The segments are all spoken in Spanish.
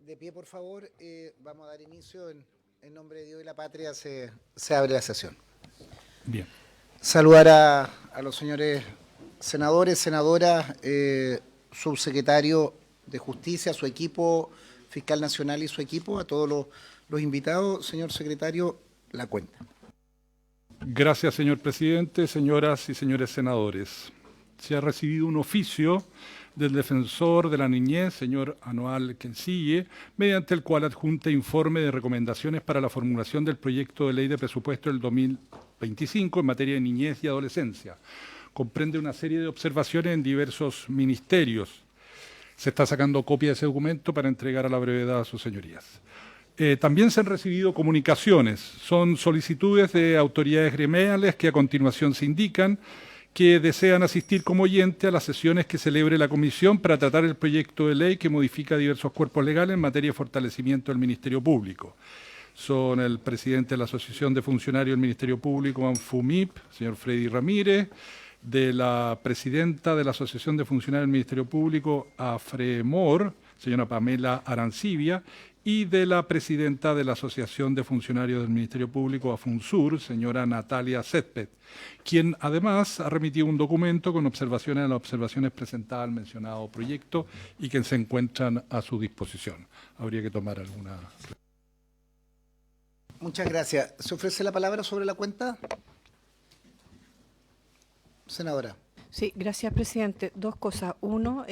De pie, por favor, vamos a dar inicio. En nombre de Dios y la patria se abre la sesión. Bien. Saludar a los señores senadores, senadoras, subsecretario de Justicia, su equipo, fiscal nacional y su equipo, a todos los invitados. Señor secretario, la cuenta. Gracias, señor presidente, señoras y señores senadores. Se ha recibido un oficio del defensor de la niñez, señor Anual Quencille, mediante el cual adjunta informe de recomendaciones para la formulación del proyecto de ley de presupuesto del 2025 en materia de niñez y adolescencia. Comprende una serie de observaciones en diversos ministerios. Se está sacando copia de ese documento para entregar a la brevedad a sus señorías. También se han recibido comunicaciones. Son solicitudes de autoridades gremiales que a continuación se indican que desean asistir como oyente a las sesiones que celebre la Comisión para tratar el proyecto de ley que modifica diversos cuerpos legales en materia de fortalecimiento del Ministerio Público. Son el presidente de la Asociación de Funcionarios del Ministerio Público, ANFUMIP, señor Freddy Ramírez, de la presidenta de la Asociación de Funcionarios del Ministerio Público, AFREMOR, señora Pamela Arancibia, y de la presidenta de la Asociación de Funcionarios del Ministerio Público, AFUNSUR, señora Natalia Césped, quien además ha remitido un documento con observaciones a las observaciones presentadas al mencionado proyecto y que se encuentran a su disposición. Habría que tomar alguna... Muchas gracias. ¿Se ofrece la palabra sobre la cuenta? Senadora. Sí, gracias, presidente. Dos cosas. Uno,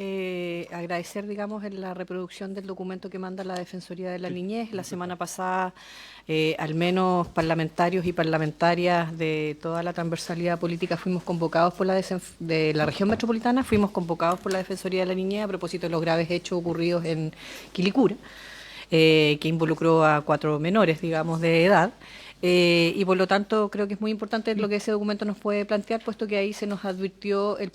agradecer, digamos, en la reproducción del documento que manda la Defensoría de la Niñez. La semana pasada, al menos parlamentarios y parlamentarias de toda la transversalidad política fuimos convocados por de la región metropolitana, fuimos convocados por la Defensoría de la Niñez a propósito de los graves hechos ocurridos en Quilicura, que involucró a 4 menores, digamos, de edad. Y por lo tanto creo que es muy importante lo que ese documento nos puede plantear, puesto que ahí se nos advirtió el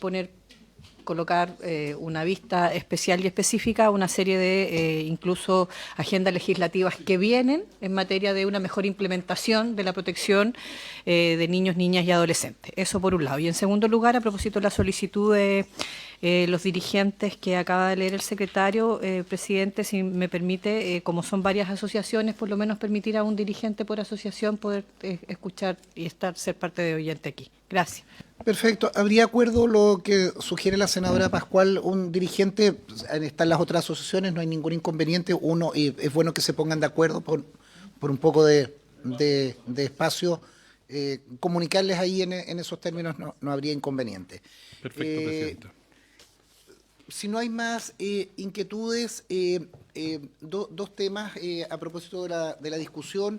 colocar una vista especial y específica a una serie de incluso agendas legislativas que vienen en materia de una mejor implementación de la protección de niños, niñas y adolescentes. Eso por un lado. Y en segundo lugar, a propósito de la solicitud de los dirigentes que acaba de leer el secretario, presidente, si me permite, como son varias asociaciones, por lo menos permitir a un dirigente por asociación poder escuchar y ser parte de oyente aquí. Gracias. Perfecto. ¿Habría acuerdo lo que sugiere la senadora Pascual? Un dirigente, están las otras asociaciones, no hay ningún inconveniente. Uno, y es bueno que se pongan de acuerdo por un poco de espacio. Comunicarles ahí en esos términos no habría inconveniente. Perfecto, presidente. Si no hay más inquietudes, dos temas a propósito de la discusión.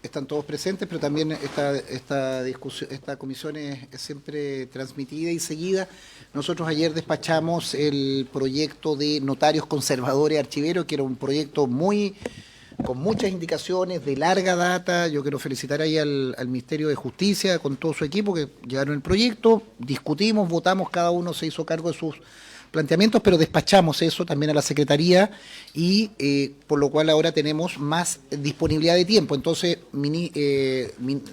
Están todos presentes, pero también esta comisión es siempre transmitida y seguida. Nosotros ayer despachamos el proyecto de notarios conservadores archiveros, que era un proyecto con muchas indicaciones de larga data. Yo quiero felicitar ahí al Ministerio de Justicia con todo su equipo que llevaron el proyecto, discutimos, votamos, cada uno se hizo cargo de sus planteamientos, pero despachamos eso también a la Secretaría y por lo cual ahora tenemos más disponibilidad de tiempo. Entonces,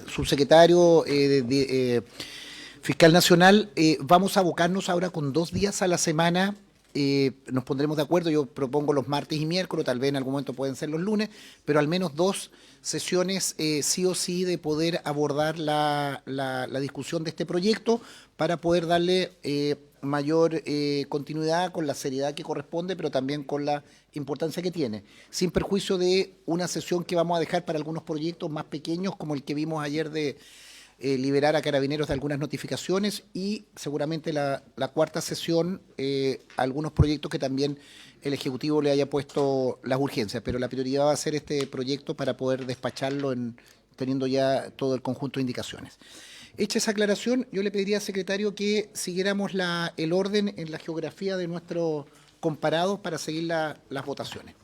subsecretario fiscal nacional, vamos a abocarnos ahora con 2 días a la semana. Nos pondremos de acuerdo, yo propongo los martes y miércoles, tal vez en algún momento pueden ser los lunes, pero al menos 2 sesiones sí o sí de poder abordar la discusión de este proyecto para poder darle mayor continuidad con la seriedad que corresponde, pero también con la importancia que tiene, sin perjuicio de una sesión que vamos a dejar para algunos proyectos más pequeños, como el que vimos ayer de liberar a carabineros de algunas notificaciones y seguramente la cuarta sesión, algunos proyectos que también el Ejecutivo le haya puesto las urgencias, pero la prioridad va a ser este proyecto para poder despacharlo teniendo ya todo el conjunto de indicaciones. Hecha esa aclaración, yo le pediría al secretario que siguiéramos el orden en la geografía de nuestros comparados para seguir las votaciones.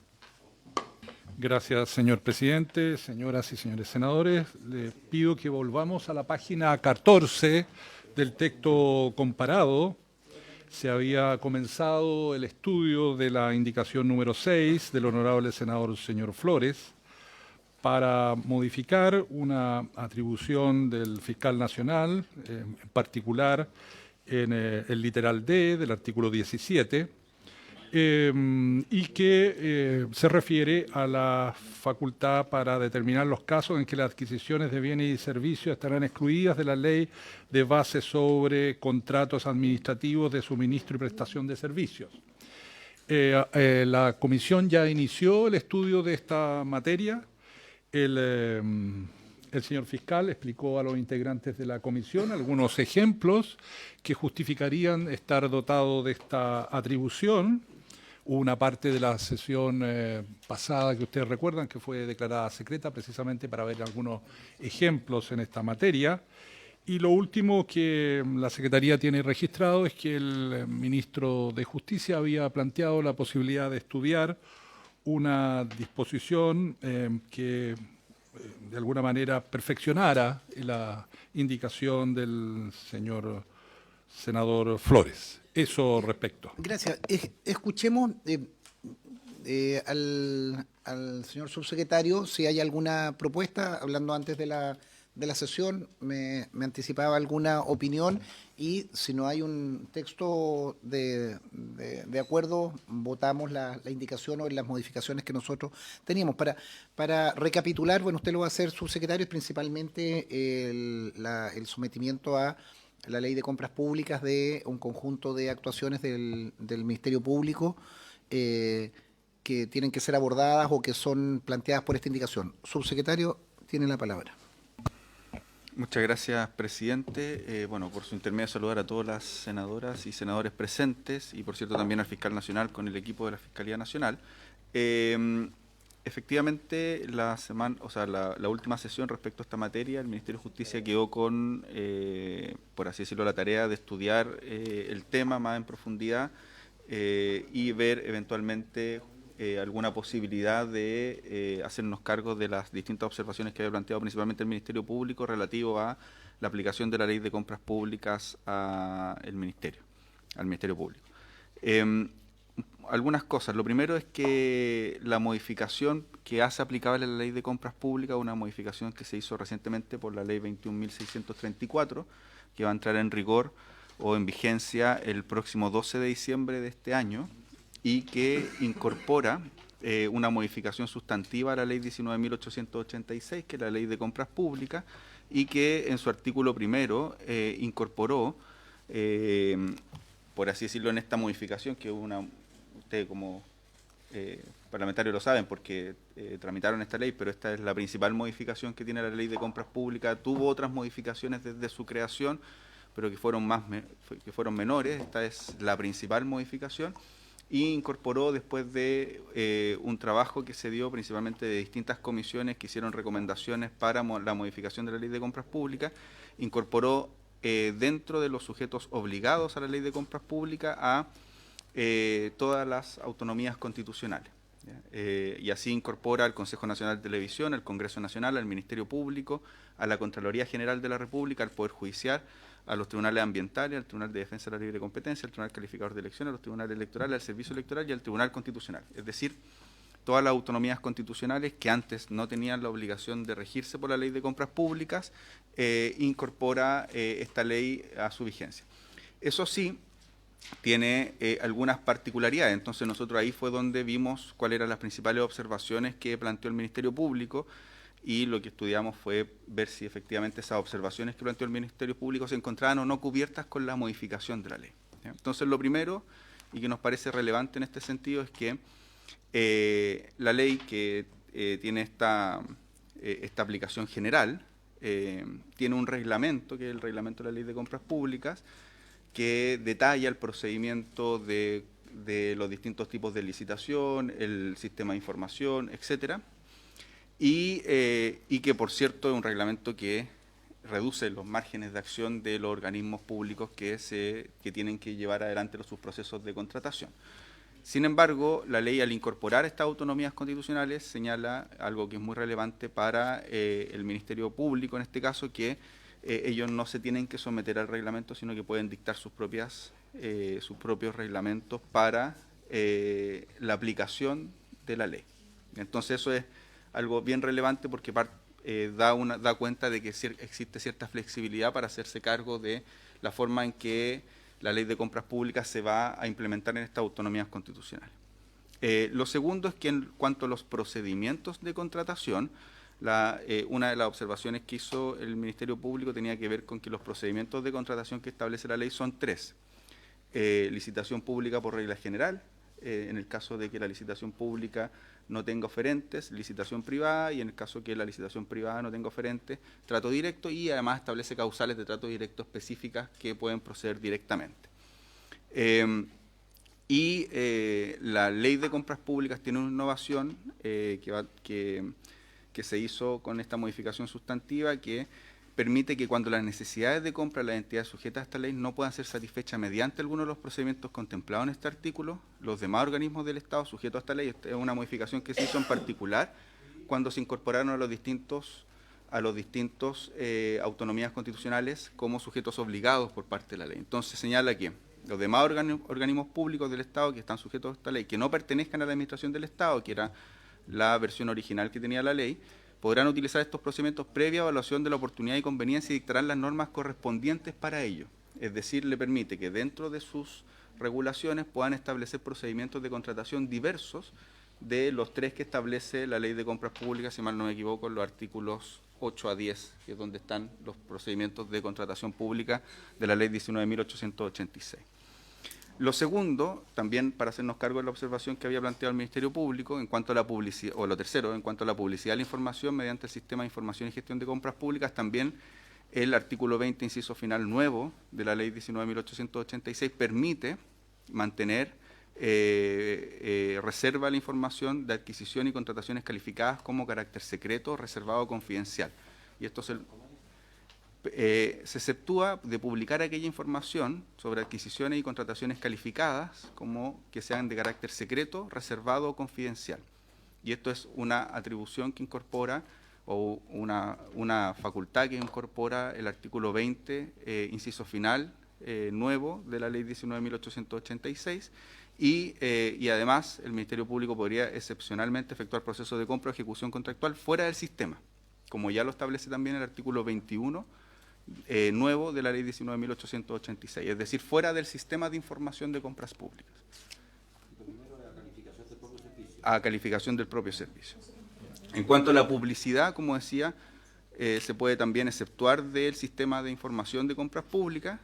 Gracias, señor presidente, señoras y señores senadores. Les pido que volvamos a la página 14 del texto comparado. Se había comenzado el estudio de la indicación número 6 del honorable senador señor Flores para modificar una atribución del fiscal nacional, en particular en el literal D del artículo 17, y que se refiere a la facultad para determinar los casos en que las adquisiciones de bienes y servicios estarán excluidas de la ley de base sobre contratos administrativos de suministro y prestación de servicios. La comisión ya inició el estudio de esta materia. El señor fiscal explicó a los integrantes de la comisión algunos ejemplos que justificarían estar dotado de esta atribución. Hubo una parte de la sesión pasada que ustedes recuerdan que fue declarada secreta precisamente para ver algunos ejemplos en esta materia. Y lo último que la Secretaría tiene registrado es que el ministro de Justicia había planteado la posibilidad de estudiar una disposición que de alguna manera perfeccionara la indicación del señor senador Flores. Eso respecto. Gracias. Escuchemos al señor subsecretario si hay alguna propuesta, hablando antes de la sesión, me anticipaba alguna opinión, y si no hay un texto de acuerdo, votamos la indicación o las modificaciones que nosotros teníamos. Para recapitular, bueno, usted lo va a hacer, subsecretario, es principalmente el sometimiento a la Ley de Compras Públicas de un conjunto de actuaciones del Ministerio Público que tienen que ser abordadas o que son planteadas por esta indicación. Subsecretario, tiene la palabra. Muchas gracias, presidente. Bueno, por su intermedio saludar a todas las senadoras y senadores presentes y, por cierto, también al fiscal nacional con el equipo de la Fiscalía Nacional. Efectivamente, la última sesión respecto a esta materia, el Ministerio de Justicia quedó con, por así decirlo, la tarea de estudiar el tema más en profundidad y ver eventualmente alguna posibilidad de hacernos cargo de las distintas observaciones que había planteado principalmente el Ministerio Público relativo a la aplicación de la Ley de Compras Públicas al Ministerio Público. Algunas cosas. Lo primero es que la modificación que hace aplicable la Ley de Compras Públicas, una modificación que se hizo recientemente por la Ley 21.634, que va a entrar en rigor o en vigencia el próximo 12 de diciembre de este año, y que incorpora una modificación sustantiva a la Ley 19.886, que es la Ley de Compras Públicas, y que en su artículo primero incorporó, por así decirlo, en esta modificación, que ustedes como parlamentarios lo saben porque tramitaron esta ley, pero esta es la principal modificación que tiene la Ley de Compras Públicas. Tuvo otras modificaciones desde su creación, pero que fueron menores. Esta es la principal modificación, y incorporó, después de un trabajo que se dio principalmente de distintas comisiones que hicieron recomendaciones para la modificación de la Ley de Compras Públicas, incorporó dentro de los sujetos obligados a la Ley de Compras Públicas a todas las autonomías constitucionales. Y así incorpora al Consejo Nacional de Televisión, al Congreso Nacional, al Ministerio Público, a la Contraloría General de la República, al Poder Judicial, a los tribunales ambientales, al Tribunal de Defensa de la Libre Competencia, al Tribunal Calificador de Elecciones, a los tribunales electorales, al Servicio Electoral y al Tribunal Constitucional. Es decir, todas las autonomías constitucionales que antes no tenían la obligación de regirse por la Ley de Compras Públicas, incorpora esta ley a su vigencia. Eso sí, tiene algunas particularidades. Entonces nosotros ahí fue donde vimos cuáles eran las principales observaciones que planteó el Ministerio Público, y lo que estudiamos fue ver si efectivamente esas observaciones que planteó el Ministerio Público se encontraban o no cubiertas con la modificación de la ley. Entonces lo primero, y que nos parece relevante en este sentido, es que la ley que tiene esta aplicación general tiene un reglamento, que es el reglamento de la Ley de Compras Públicas, que detalla el procedimiento de los distintos tipos de licitación, el sistema de información, etcétera, y que, por cierto, es un reglamento que reduce los márgenes de acción de los organismos públicos que tienen que llevar adelante sus procesos de contratación. Sin embargo, la ley, al incorporar estas autonomías constitucionales, señala algo que es muy relevante para el Ministerio Público, en este caso, que ellos no se tienen que someter al reglamento, sino que pueden dictar sus propios reglamentos para la aplicación de la ley. Entonces eso es algo bien relevante porque da cuenta de que existe cierta flexibilidad para hacerse cargo de la forma en que la ley de compras públicas se va a implementar en estas autonomías constitucionales. Lo segundo es que en cuanto a los procedimientos de contratación, una de las observaciones que hizo el Ministerio Público tenía que ver con que los procedimientos de contratación que establece la ley son 3. Licitación pública por regla general, en el caso de que la licitación pública no tenga oferentes, licitación privada, y en el caso que la licitación privada no tenga oferentes, trato directo, y además establece causales de trato directo específicas que pueden proceder directamente. La ley de compras públicas tiene una innovación que se hizo con esta modificación sustantiva, que permite que cuando las necesidades de compra de las entidades sujetas a esta ley no puedan ser satisfechas mediante alguno de los procedimientos contemplados en este artículo, los demás organismos del Estado sujetos a esta ley, esta es una modificación que se hizo en particular cuando se incorporaron a los distintos autonomías constitucionales como sujetos obligados por parte de la ley. Entonces señala que los demás organismos públicos del Estado que están sujetos a esta ley, que no pertenezcan a la administración del Estado, que era la versión original que tenía la ley, podrán utilizar estos procedimientos previa evaluación de la oportunidad y conveniencia y dictarán las normas correspondientes para ello. Es decir, le permite que dentro de sus regulaciones puedan establecer procedimientos de contratación diversos de los 3 que establece la ley de compras públicas, si mal no me equivoco, en los artículos 8 a 10, que es donde están los procedimientos de contratación pública de la ley 19.886. Lo segundo, también para hacernos cargo de la observación que había planteado el Ministerio Público, en cuanto a la publicidad, o lo tercero, en cuanto a la publicidad de la información mediante el Sistema de Información y Gestión de Compras Públicas, también el artículo 20, inciso final nuevo de la ley 19.886, permite mantener reserva la información de adquisición y contrataciones calificadas como carácter secreto, reservado o confidencial. Y esto se exceptúa de publicar aquella información sobre adquisiciones y contrataciones calificadas como que sean de carácter secreto, reservado o confidencial. Y esto es una atribución que incorpora, o una facultad que incorpora el artículo 20, inciso final, nuevo de la ley 19.886, y además el Ministerio Público podría excepcionalmente efectuar procesos de compra o ejecución contractual fuera del sistema, como ya lo establece también el artículo 21, nuevo de la ley 19.886, es decir, fuera del sistema de información de compras públicas. A calificación del propio servicio. En cuanto a la publicidad, como decía, se puede también exceptuar del sistema de información de compras públicas,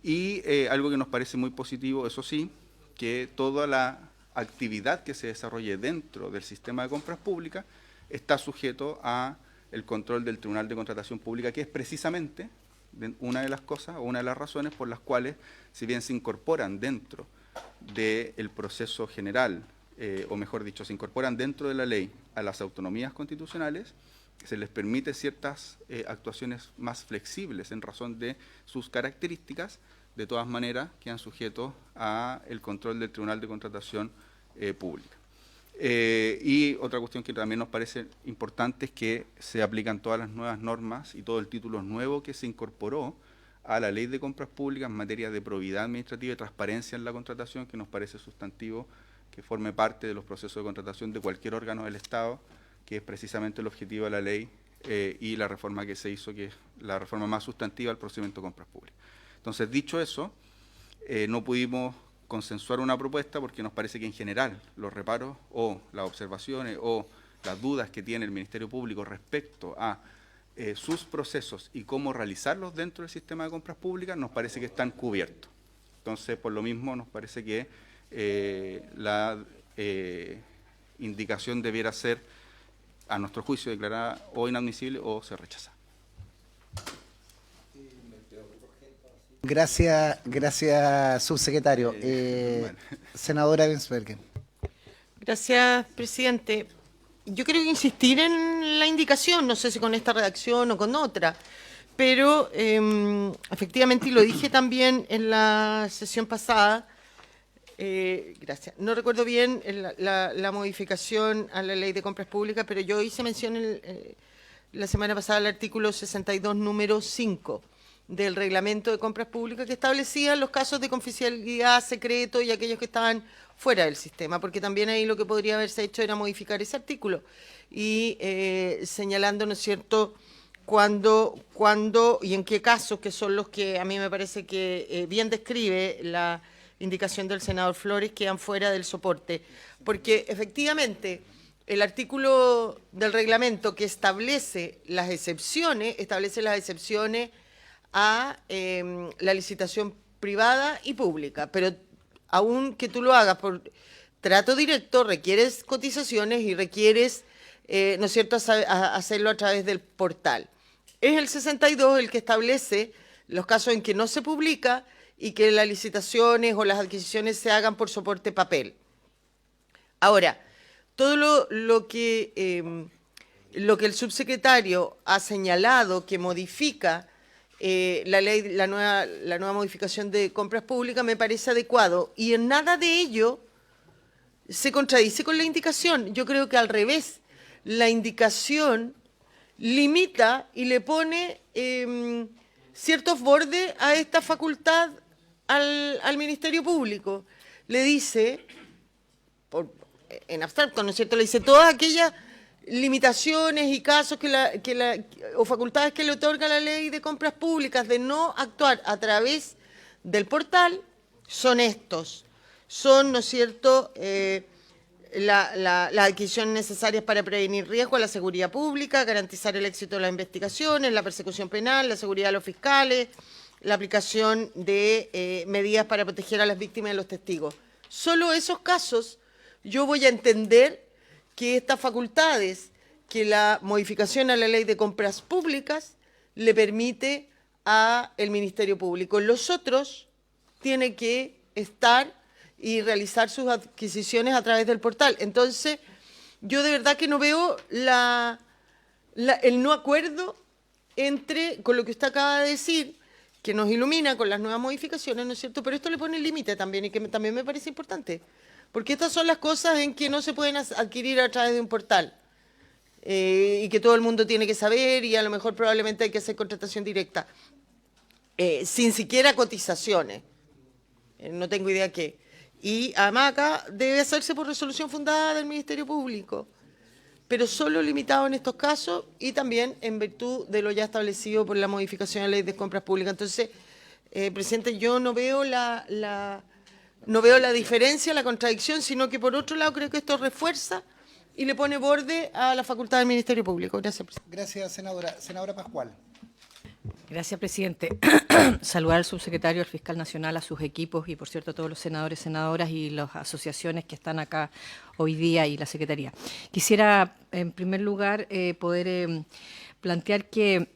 y algo que nos parece muy positivo, eso sí, que toda la actividad que se desarrolle dentro del sistema de compras públicas está sujeto a el control del Tribunal de Contratación Pública, que es precisamente una de las cosas o una de las razones por las cuales, si bien se incorporan dentro del proceso general, o mejor dicho, se incorporan dentro de la ley a las autonomías constitucionales, se les permite ciertas actuaciones más flexibles en razón de sus características, de todas maneras quedan sujetos a el control del Tribunal de Contratación Pública. Y otra cuestión que también nos parece importante es que se aplican todas las nuevas normas y todo el título nuevo que se incorporó a la Ley de Compras Públicas en materia de probidad administrativa y transparencia en la contratación, que nos parece sustantivo que forme parte de los procesos de contratación de cualquier órgano del Estado, que es precisamente el objetivo de la ley y la reforma que se hizo, que es la reforma más sustantiva del procedimiento de compras públicas. Entonces, dicho eso, no pudimos consensuar una propuesta porque nos parece que en general los reparos o las observaciones o las dudas que tiene el Ministerio Público respecto a sus procesos y cómo realizarlos dentro del sistema de compras públicas nos parece que están cubiertos. Entonces, por lo mismo, nos parece que la indicación debiera ser, a nuestro juicio, declarada o inadmisible o ser rechazada. Gracias, subsecretario. Senadora Bensbergen. Gracias, presidente. Yo quiero insistir en la indicación, no sé si con esta redacción o con otra, pero efectivamente, y lo dije también en la sesión pasada, gracias, no recuerdo bien la modificación a la Ley de Compras Públicas, pero yo hice mención la semana pasada al artículo 62, número 5, del Reglamento de Compras Públicas, que establecía los casos de confidencialidad, secreto y aquellos que estaban fuera del sistema, porque también ahí lo que podría haberse hecho era modificar ese artículo y señalando, ¿no es cierto?, cuándo y en qué casos, que son los que a mí me parece que bien describe la indicación del senador Flores, quedan fuera del soporte. Porque efectivamente el artículo del reglamento que establece las excepciones a la licitación privada y pública, pero aun que tú lo hagas por trato directo, requieres cotizaciones y requieres, ¿no es cierto?, hacerlo a través del portal. Es el 62 el que establece los casos en que no se publica y que las licitaciones o las adquisiciones se hagan por soporte papel. Ahora, todo lo que el subsecretario ha señalado que modifica la ley, la nueva modificación de compras públicas me parece adecuado y en nada de ello se contradice con la indicación. Yo creo que al revés, la indicación limita y le pone ciertos bordes a esta facultad al Ministerio Público. Le dice, en abstracto, ¿no es cierto?, le dice todas aquellas limitaciones y casos o facultades que le otorga la ley de compras públicas de no actuar a través del portal son estos. Son, ¿no es cierto?, las adquisiciones necesarias para prevenir riesgo a la seguridad pública, garantizar el éxito de las investigaciones, la persecución penal, la seguridad de los fiscales, la aplicación de medidas para proteger a las víctimas y a los testigos. Solo esos casos yo voy a entender que estas facultades, que la modificación a la ley de compras públicas le permite al Ministerio Público. Los otros tienen que estar y realizar sus adquisiciones a través del portal. Entonces, yo de verdad que no veo el no acuerdo con lo que usted acaba de decir, que nos ilumina con las nuevas modificaciones, ¿no es cierto? Pero esto le pone el límite también, y que también me parece importante. Porque estas son las cosas en que no se pueden adquirir a través de un portal y que todo el mundo tiene que saber y a lo mejor probablemente hay que hacer contratación directa, sin siquiera cotizaciones. No tengo idea qué. Y además acá debe hacerse por resolución fundada del Ministerio Público, pero solo limitado en estos casos y también en virtud de lo ya establecido por la modificación de la ley de compras públicas. Entonces, presidente, yo no veo no veo la diferencia, la contradicción, sino que por otro lado creo que esto refuerza y le pone borde a la facultad del Ministerio Público. Gracias, presidente. Gracias, senadora. Senadora Pascual. Gracias, presidente. Saludar al subsecretario, al fiscal nacional, a sus equipos y, por cierto, a todos los senadores, senadoras y las asociaciones que están acá hoy día y la Secretaría. Quisiera, en primer lugar, poder plantear que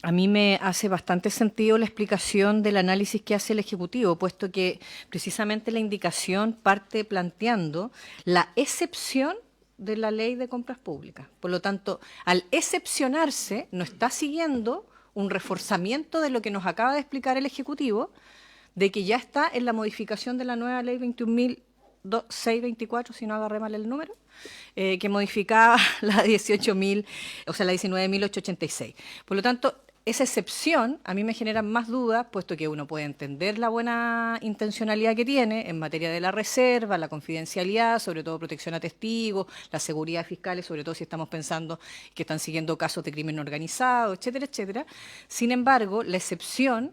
a mí me hace bastante sentido la explicación del análisis que hace el Ejecutivo, puesto que precisamente la indicación parte planteando la excepción de la ley de compras públicas. Por lo tanto, al excepcionarse, no está siguiendo un reforzamiento de lo que nos acaba de explicar el Ejecutivo, de que ya está en la modificación de la nueva ley 21.624, si no agarré mal el número, que modificaba la 18.000, o sea, la 19.886. Por lo tanto, esa excepción a mí me genera más dudas, puesto que uno puede entender la buena intencionalidad que tiene en materia de la reserva, la confidencialidad, sobre todo protección a testigos, la seguridad de fiscales, sobre todo si estamos pensando que están siguiendo casos de crimen organizado, etcétera, etcétera. Sin embargo, la excepción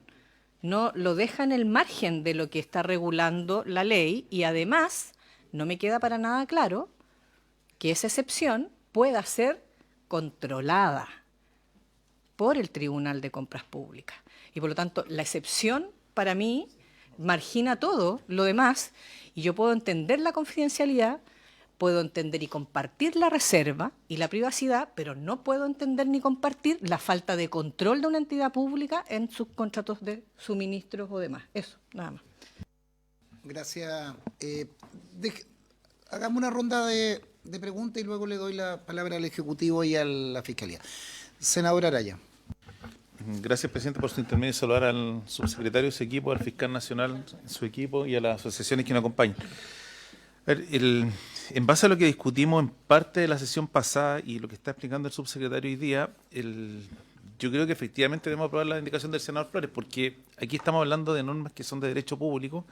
no lo deja en el margen de lo que está regulando la ley y además no me queda para nada claro que esa excepción pueda ser controlada por el Tribunal de Compras Públicas. Y por lo tanto, la excepción para mí margina todo lo demás y yo puedo entender la confidencialidad, puedo entender y compartir la reserva y la privacidad, pero no puedo entender ni compartir la falta de control de una entidad pública en sus contratos de suministros o demás. Eso, nada más. Gracias. Hagamos una ronda de preguntas y luego le doy la palabra al Ejecutivo y a la Fiscalía. Senador Araya. Gracias, presidente, por su intermedio. Saludar al subsecretario, su equipo, al fiscal nacional, su equipo y a las asociaciones que nos acompañan. A ver, en base a lo que discutimos en parte de la sesión pasada y lo que está explicando el subsecretario hoy día, yo creo que efectivamente debemos aprobar la indicación del senador Flores, porque aquí estamos hablando de normas que son de derecho público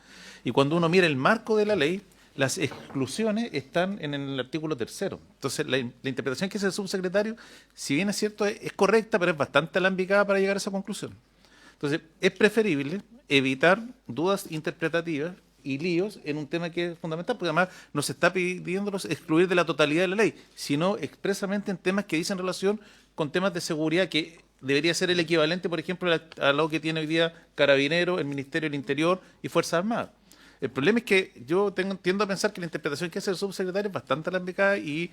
y cuando uno mira el marco de la ley las exclusiones están en el artículo 3º. Entonces, la interpretación que hace el subsecretario, si bien es cierto, es correcta, pero es bastante alambicada para llegar a esa conclusión. Entonces, es preferible evitar dudas interpretativas y líos en un tema que es fundamental, porque además no se está pidiéndolos excluir de la totalidad de la ley, sino expresamente en temas que dicen relación con temas de seguridad que debería ser el equivalente, por ejemplo, a lo que tiene hoy día Carabineros, el Ministerio del Interior y Fuerzas Armadas. El problema es que yo tiendo a pensar que la interpretación que hace el subsecretario es bastante alambicada y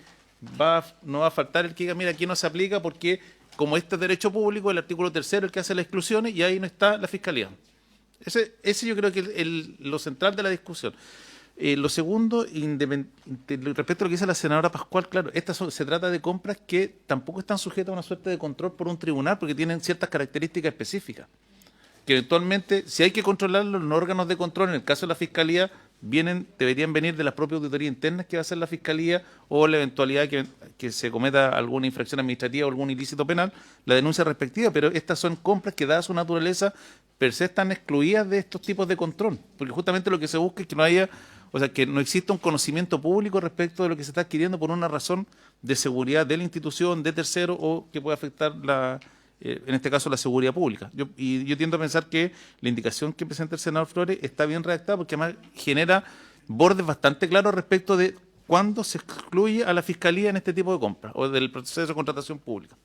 no va a faltar el que diga, mira, aquí no se aplica porque como este es derecho público, el artículo 3º es el que hace las exclusiones y ahí no está la Fiscalía. Ese yo creo que es lo central de la discusión. Lo segundo, respecto a lo que dice la senadora Pascual, claro, se trata de compras que tampoco están sujetas a una suerte de control por un tribunal porque tienen ciertas características específicas. Que eventualmente, si hay que controlarlo, los órganos de control, en el caso de la Fiscalía, deberían venir de las propias auditorías internas que va a hacer la Fiscalía o la eventualidad que se cometa alguna infracción administrativa o algún ilícito penal, la denuncia respectiva, pero estas son compras que, dada su naturaleza, per se están excluidas de estos tipos de control, porque justamente lo que se busca es que no haya, o sea, que no exista un conocimiento público respecto de lo que se está adquiriendo por una razón de seguridad de la institución, de tercero o que pueda afectar en este caso la seguridad pública. Yo tiendo a pensar que la indicación que presenta el senador Flores está bien redactada porque además genera bordes bastante claros respecto de cuándo se excluye a la Fiscalía en este tipo de compras o del proceso de contratación pública.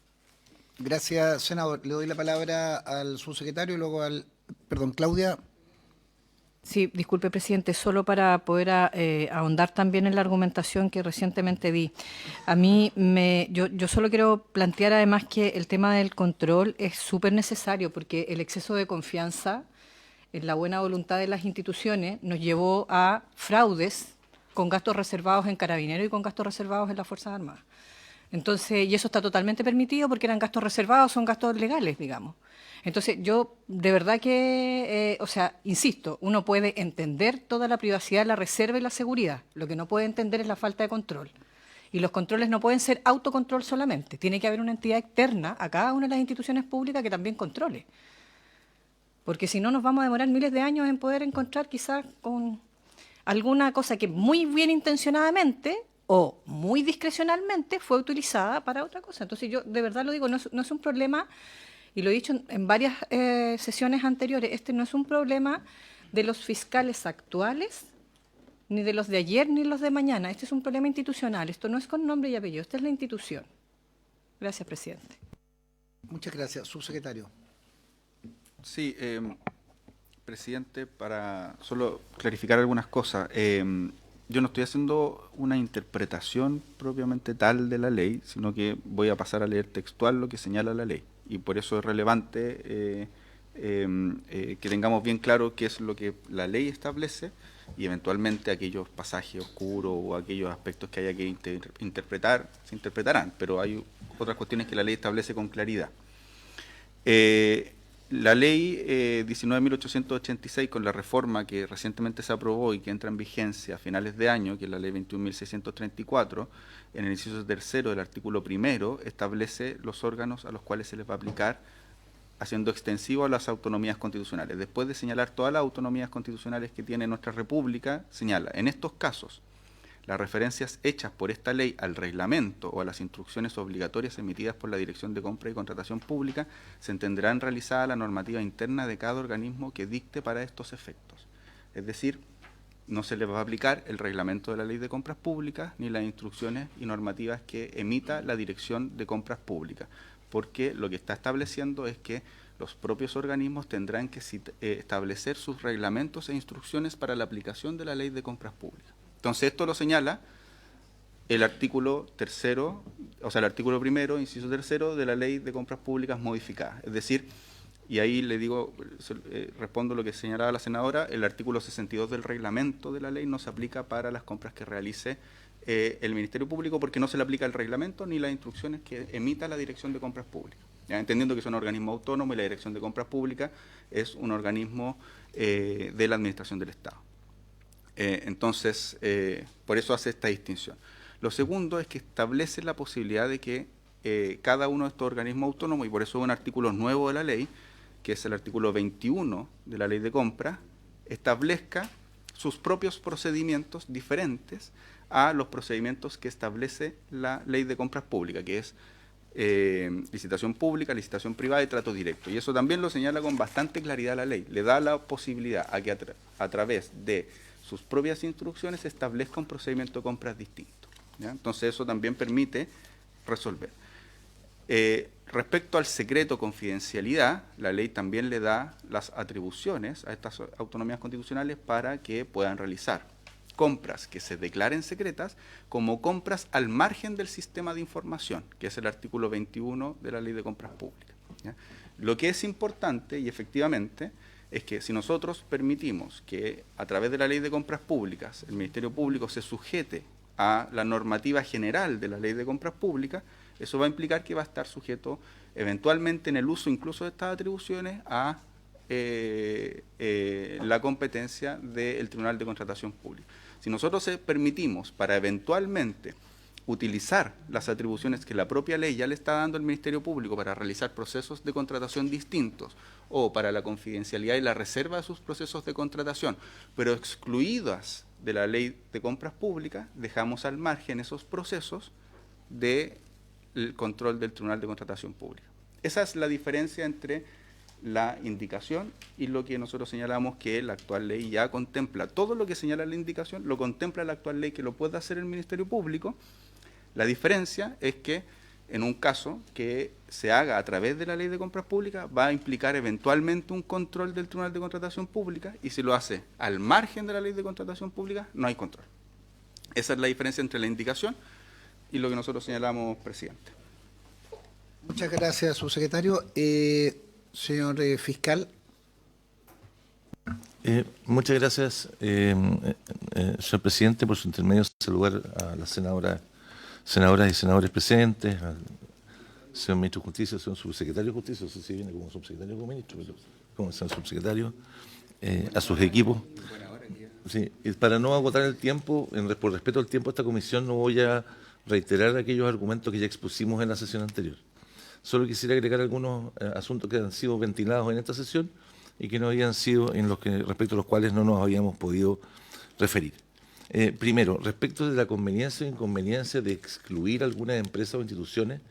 Gracias, senador. Le doy la palabra al subsecretario y luego Claudia. Sí, disculpe, presidente, solo para poder ahondar también en la argumentación que recientemente di. A mí, yo solo quiero plantear además que el tema del control es súper necesario porque el exceso de confianza en la buena voluntad de las instituciones nos llevó a fraudes con gastos reservados en Carabineros y con gastos reservados en las Fuerzas Armadas. Entonces, y eso está totalmente permitido porque eran gastos reservados, son gastos legales, digamos. Entonces, yo de verdad que, insisto, uno puede entender toda la privacidad, la reserva y la seguridad. Lo que no puede entender es la falta de control. Y los controles no pueden ser autocontrol solamente. Tiene que haber una entidad externa a cada una de las instituciones públicas que también controle. Porque si no, nos vamos a demorar miles de años en poder encontrar quizás con alguna cosa que muy bien intencionadamente o muy discrecionalmente fue utilizada para otra cosa. Entonces, yo de verdad lo digo, no es un problema. Y lo he dicho en varias sesiones anteriores, este no es un problema de los fiscales actuales, ni de los de ayer, ni los de mañana. Este es un problema institucional. Esto no es con nombre y apellido, esta es la institución. Gracias, presidente. Muchas gracias. Subsecretario. Sí, presidente, para solo clarificar algunas cosas. Yo no estoy haciendo una interpretación propiamente tal de la ley, sino que voy a pasar a leer textual lo que señala la ley. Y por eso es relevante que tengamos bien claro qué es lo que la ley establece y eventualmente aquellos pasajes oscuros o aquellos aspectos que haya que interpretar, se interpretarán, pero hay otras cuestiones que la ley establece con claridad. La ley 19.886, con la reforma que recientemente se aprobó y que entra en vigencia a finales de año, que es la ley 21.634, en el inciso tercero del artículo primero, establece los órganos a los cuales se les va a aplicar, haciendo extensivo a las autonomías constitucionales. Después de señalar todas las autonomías constitucionales que tiene nuestra República, señala, en estos casos, las referencias hechas por esta ley al reglamento o a las instrucciones obligatorias emitidas por la Dirección de Compra y Contratación Pública se entenderán realizada la normativa interna de cada organismo que dicte para estos efectos. Es decir, no se le va a aplicar el reglamento de la Ley de Compras Públicas ni las instrucciones y normativas que emita la Dirección de Compras Públicas, porque lo que está estableciendo es que los propios organismos tendrán que establecer sus reglamentos e instrucciones para la aplicación de la Ley de Compras Públicas. Entonces, esto lo señala el artículo tercero, o sea, el artículo primero, inciso tercero de la Ley de Compras Públicas modificada. Es decir, y ahí le digo, respondo lo que señalaba la senadora, el artículo 62 del reglamento de la ley no se aplica para las compras que realice el Ministerio Público porque no se le aplica el reglamento ni las instrucciones que emita la Dirección de Compras Públicas. ¿Ya? Entendiendo que es un organismo autónomo y la Dirección de Compras Públicas es un organismo de la Administración del Estado. Entonces, por eso hace esta distinción. Lo segundo es que establece la posibilidad de que cada uno de estos organismos autónomos, y por eso es un artículo nuevo de la ley, que es el artículo 21 de la Ley de Compra, establezca sus propios procedimientos diferentes a los procedimientos que establece la Ley de Compras Públicas, que es licitación pública, licitación privada y trato directo. Y eso también lo señala con bastante claridad la ley. Le da la posibilidad a que a través de sus propias instrucciones establezca un procedimiento de compras distinto, ¿ya? Entonces eso también permite resolver. Respecto al secreto, confidencialidad, la ley también le da las atribuciones a estas autonomías constitucionales para que puedan realizar compras que se declaren secretas como compras al margen del sistema de información, que es el artículo 21 de la Ley de Compras Públicas, ¿ya? Lo que es importante, y efectivamente, es que si nosotros permitimos que a través de la Ley de Compras Públicas el Ministerio Público se sujete a la normativa general de la Ley de Compras Públicas, eso va a implicar que va a estar sujeto eventualmente en el uso incluso de estas atribuciones a la competencia del Tribunal de Contratación Pública. Si nosotros permitimos para eventualmente utilizar las atribuciones que la propia ley ya le está dando al Ministerio Público para realizar procesos de contratación distintos o para la confidencialidad y la reserva de sus procesos de contratación, pero excluidas de la Ley de Compras Públicas, dejamos al margen esos procesos del control del Tribunal de Contratación Pública. Esa es la diferencia entre la indicación y lo que nosotros señalamos que la actual ley ya contempla. Todo lo que señala la indicación lo contempla la actual ley, que lo puede hacer el Ministerio Público. La diferencia es que en un caso que se haga a través de la Ley de Compras Públicas va a implicar eventualmente un control del Tribunal de Contratación Pública, y si lo hace al margen de la Ley de Contratación Pública no hay control. Esa es la diferencia entre la indicación y lo que nosotros señalamos, presidente. Muchas gracias, subsecretario. Señor fiscal. Muchas gracias, señor presidente, por su intermedio. Saludar a las senadoras y senadores presentes, al señor ministro de Justicia, al señor subsecretario de Justicia, no sé si viene como subsecretario o como ministro, pero como señor subsecretario, a sus equipos. Sí, y para no agotar el tiempo, por respeto al tiempo de esta comisión, no voy a reiterar aquellos argumentos que ya expusimos en la sesión anterior. Solo quisiera agregar algunos asuntos que han sido ventilados en esta sesión y que no habían sido respecto a los cuales no nos habíamos podido referir. Primero, respecto de la conveniencia o inconveniencia de excluir algunas empresas o instituciones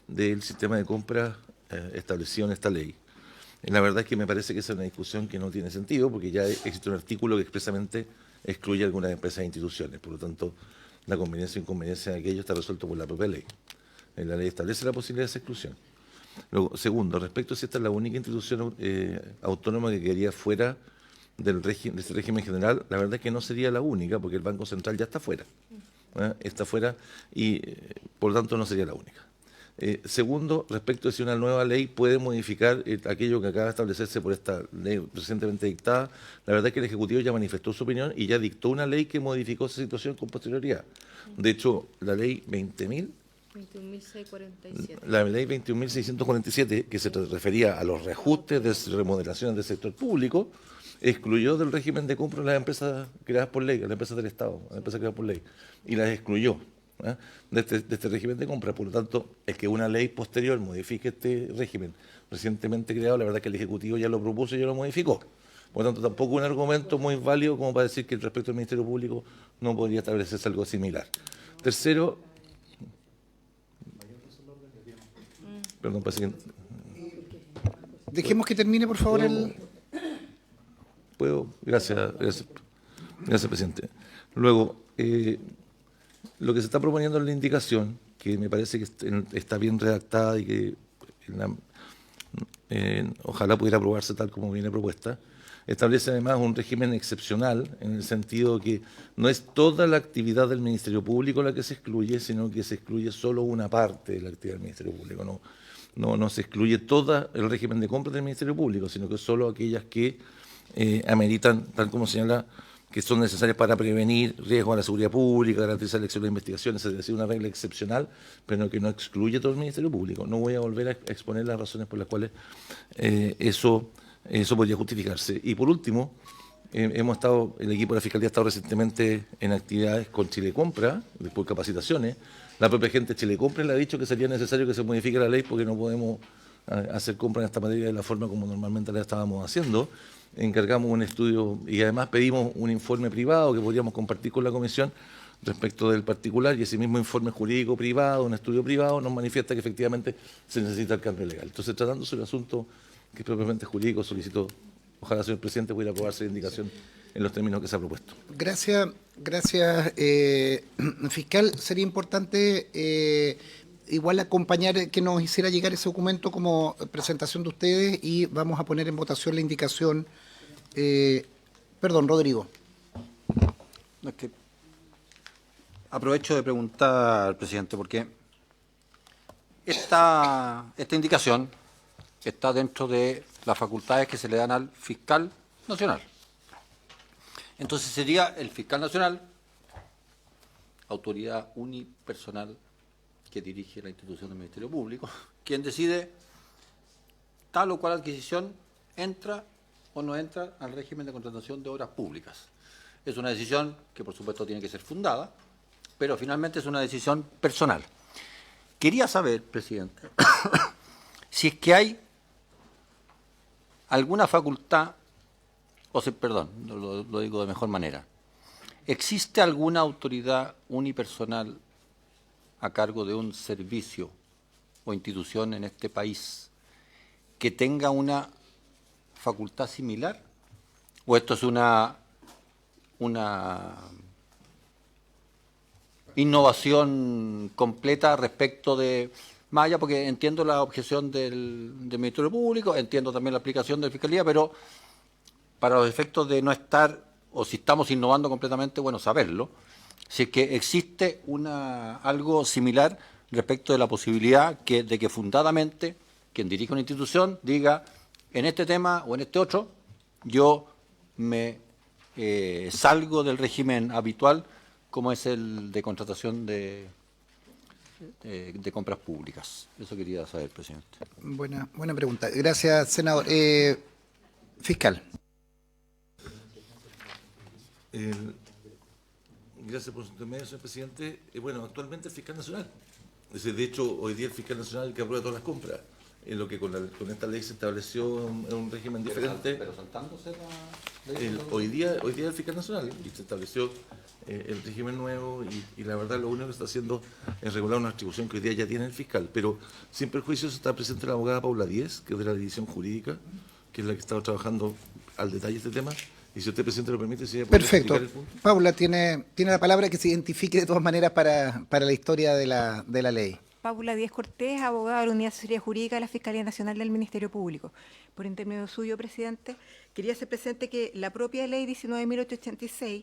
del sistema de compras establecido en esta ley. La verdad es que me parece que esa es una discusión que no tiene sentido, porque ya existe un artículo que expresamente excluye algunas empresas e instituciones. Por lo tanto, la conveniencia o inconveniencia de aquello está resuelto por la propia ley. La ley establece la posibilidad de esa exclusión. Luego, segundo, respecto a si esta es la única institución autónoma que quedaría fuera de este régimen general, la verdad es que no sería la única, porque el Banco Central ya está fuera. Está fuera y, por lo tanto, no sería la única. Segundo, respecto a si una nueva ley puede modificar aquello que acaba de establecerse por esta ley recientemente dictada, la verdad es que el Ejecutivo ya manifestó su opinión y ya dictó una ley que modificó esa situación con posterioridad. De hecho, la ley 21.647. La ley 21.647, que se refería a los reajustes de remodelaciones del sector público, excluyó del régimen de compra las empresas creadas por ley, las empresas del Estado, las empresas creadas por ley, y las excluyó de este régimen de compra. Por lo tanto, el que una ley posterior modifique este régimen recientemente creado, la verdad es que el Ejecutivo ya lo propuso y ya lo modificó. Por lo tanto, tampoco un argumento muy válido como para decir que respecto al Ministerio Público no podría establecerse algo similar. Tercero, perdón, parece que... Dejemos que termine, por favor, el... ¿Puedo? Gracias, presidente. Luego, lo que se está proponiendo en la indicación, que me parece que está bien redactada y que ojalá pudiera aprobarse tal como viene propuesta, establece además un régimen excepcional en el sentido que no es toda la actividad del Ministerio Público la que se excluye, sino que se excluye solo una parte de la actividad del Ministerio Público. No se excluye todo el régimen de compras del Ministerio Público, sino que solo aquellas que ameritan, tal como señala, que son necesarias para prevenir riesgos a la seguridad pública, garantizar la acción de investigación, es decir, una regla excepcional, pero que no excluye todo el Ministerio Público. No voy a volver a exponer las razones por las cuales eso podría justificarse. Y por último, el equipo de la Fiscalía ha estado recientemente en actividades con Chile Compra, después capacitaciones. La propia gente de Chile Compra le ha dicho que sería necesario que se modifique la ley porque no podemos hacer compras en esta materia de la forma como normalmente la estábamos haciendo. encargamos un estudio y además pedimos un informe privado que podríamos compartir con la comisión respecto del particular, y ese mismo informe jurídico privado, un estudio privado, nos manifiesta que efectivamente se necesita el cambio legal. Entonces, tratándose de un asunto que es propiamente jurídico, solicito, ojalá, señor presidente, pudiera aprobarse la indicación en los términos que se ha propuesto. Gracias, fiscal. Sería importante igual acompañar que nos hiciera llegar ese documento como presentación de ustedes, y vamos a poner en votación la indicación. Perdón, Rodrigo. No, es que aprovecho de preguntar al presidente, porque esta indicación está dentro de las facultades que se le dan al fiscal nacional. Entonces sería el fiscal nacional, autoridad unipersonal que dirige la institución del Ministerio Público, quien decide tal o cual adquisición entra o no entra al régimen de contratación de obras públicas. Es una decisión que, por supuesto, tiene que ser fundada, pero finalmente es una decisión personal. Quería saber, presidente, si es que hay alguna facultad, perdón, lo digo de mejor manera, ¿existe alguna autoridad unipersonal a cargo de un servicio o institución en este país que tenga una facultad similar? ¿O esto es una innovación completa respecto de más allá? Porque entiendo la objeción del Ministerio Público, entiendo también la aplicación de la Fiscalía, pero para los efectos de no estar, o si estamos innovando completamente, bueno, saberlo, si es que existe algo similar respecto de la posibilidad de que fundadamente quien dirige una institución diga, en este tema o en este otro, yo me salgo del régimen habitual, como es el de contratación de compras públicas. Eso quería saber, presidente. Buena pregunta. Gracias, senador. Fiscal. Gracias por su intermedio, señor presidente. Bueno, actualmente el fiscal nacional. De hecho, hoy día el fiscal nacional es el que aprueba todas las compras, en lo que con esta ley se estableció un régimen diferente. Pero saltándose la ley. Hoy día el fiscal nacional, y se estableció el régimen nuevo, y la verdad lo único que está haciendo es regular una atribución que hoy día ya tiene el fiscal, pero sin perjuicios está presente la abogada Paula Díez, que es de la división jurídica, que es la que estaba trabajando al detalle este tema. Y si usted, presidente, lo permite, si perfecto. Paula tiene la palabra, que se identifique de todas maneras para la historia de la ley. Paula Díez Cortés, abogada de la Unidad de Asesoría Jurídica de la Fiscalía Nacional del Ministerio Público. Por intermedio suyo, presidente, quería hacer presente que la propia ley 19.886,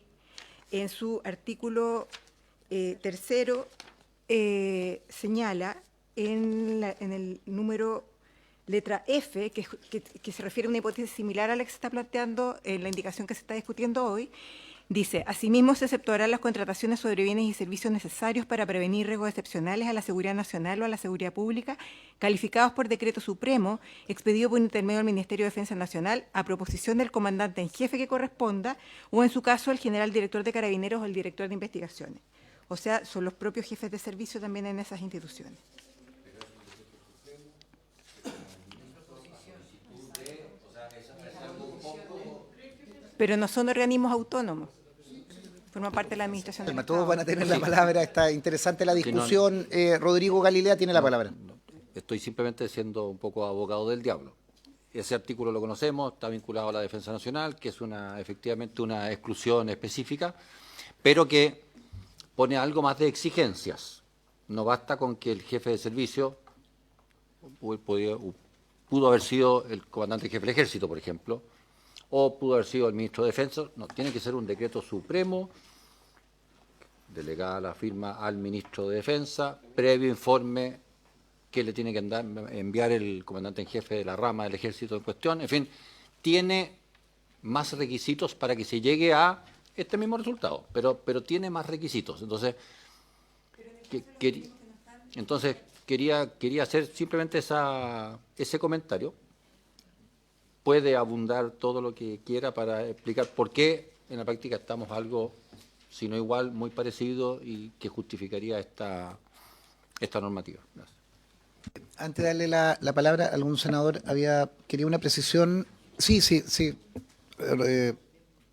en su artículo tercero, señala en el número letra F, que se refiere a una hipótesis similar a la que se está planteando en la indicación que se está discutiendo hoy, dice: asimismo se exceptuarán las contrataciones sobre bienes y servicios necesarios para prevenir riesgos excepcionales a la seguridad nacional o a la seguridad pública, calificados por decreto supremo, expedido por intermedio del Ministerio de Defensa Nacional, a proposición del comandante en jefe que corresponda, o en su caso el general director de Carabineros o el director de investigaciones. O sea, son los propios jefes de servicio también en esas instituciones. Pero no son organismos autónomos. Forma parte de la administración del Todos Estado. van a tener la palabra. Está interesante la discusión. Rodrigo Galilea tiene la palabra. Estoy simplemente siendo un poco abogado del diablo. Ese artículo lo conocemos, está vinculado a la Defensa Nacional, que es efectivamente una exclusión específica, pero que pone algo más de exigencias. No basta con que el jefe de servicio pudo haber sido el comandante jefe del Ejército, por ejemplo, o pudo haber sido el ministro de Defensa. No, tiene que ser un decreto supremo, delegada la firma al ministro de Defensa, previo informe que le tiene que enviar el comandante en jefe de la rama del Ejército en cuestión. En fin, tiene más requisitos para que se llegue a este mismo resultado, pero tiene más requisitos. Entonces, quería hacer simplemente ese comentario. Puede abundar todo lo que quiera para explicar por qué en la práctica estamos algo, si no igual, muy parecido, y que justificaría esta normativa. Gracias. Antes de darle la palabra, algún senador quería una precisión. Sí.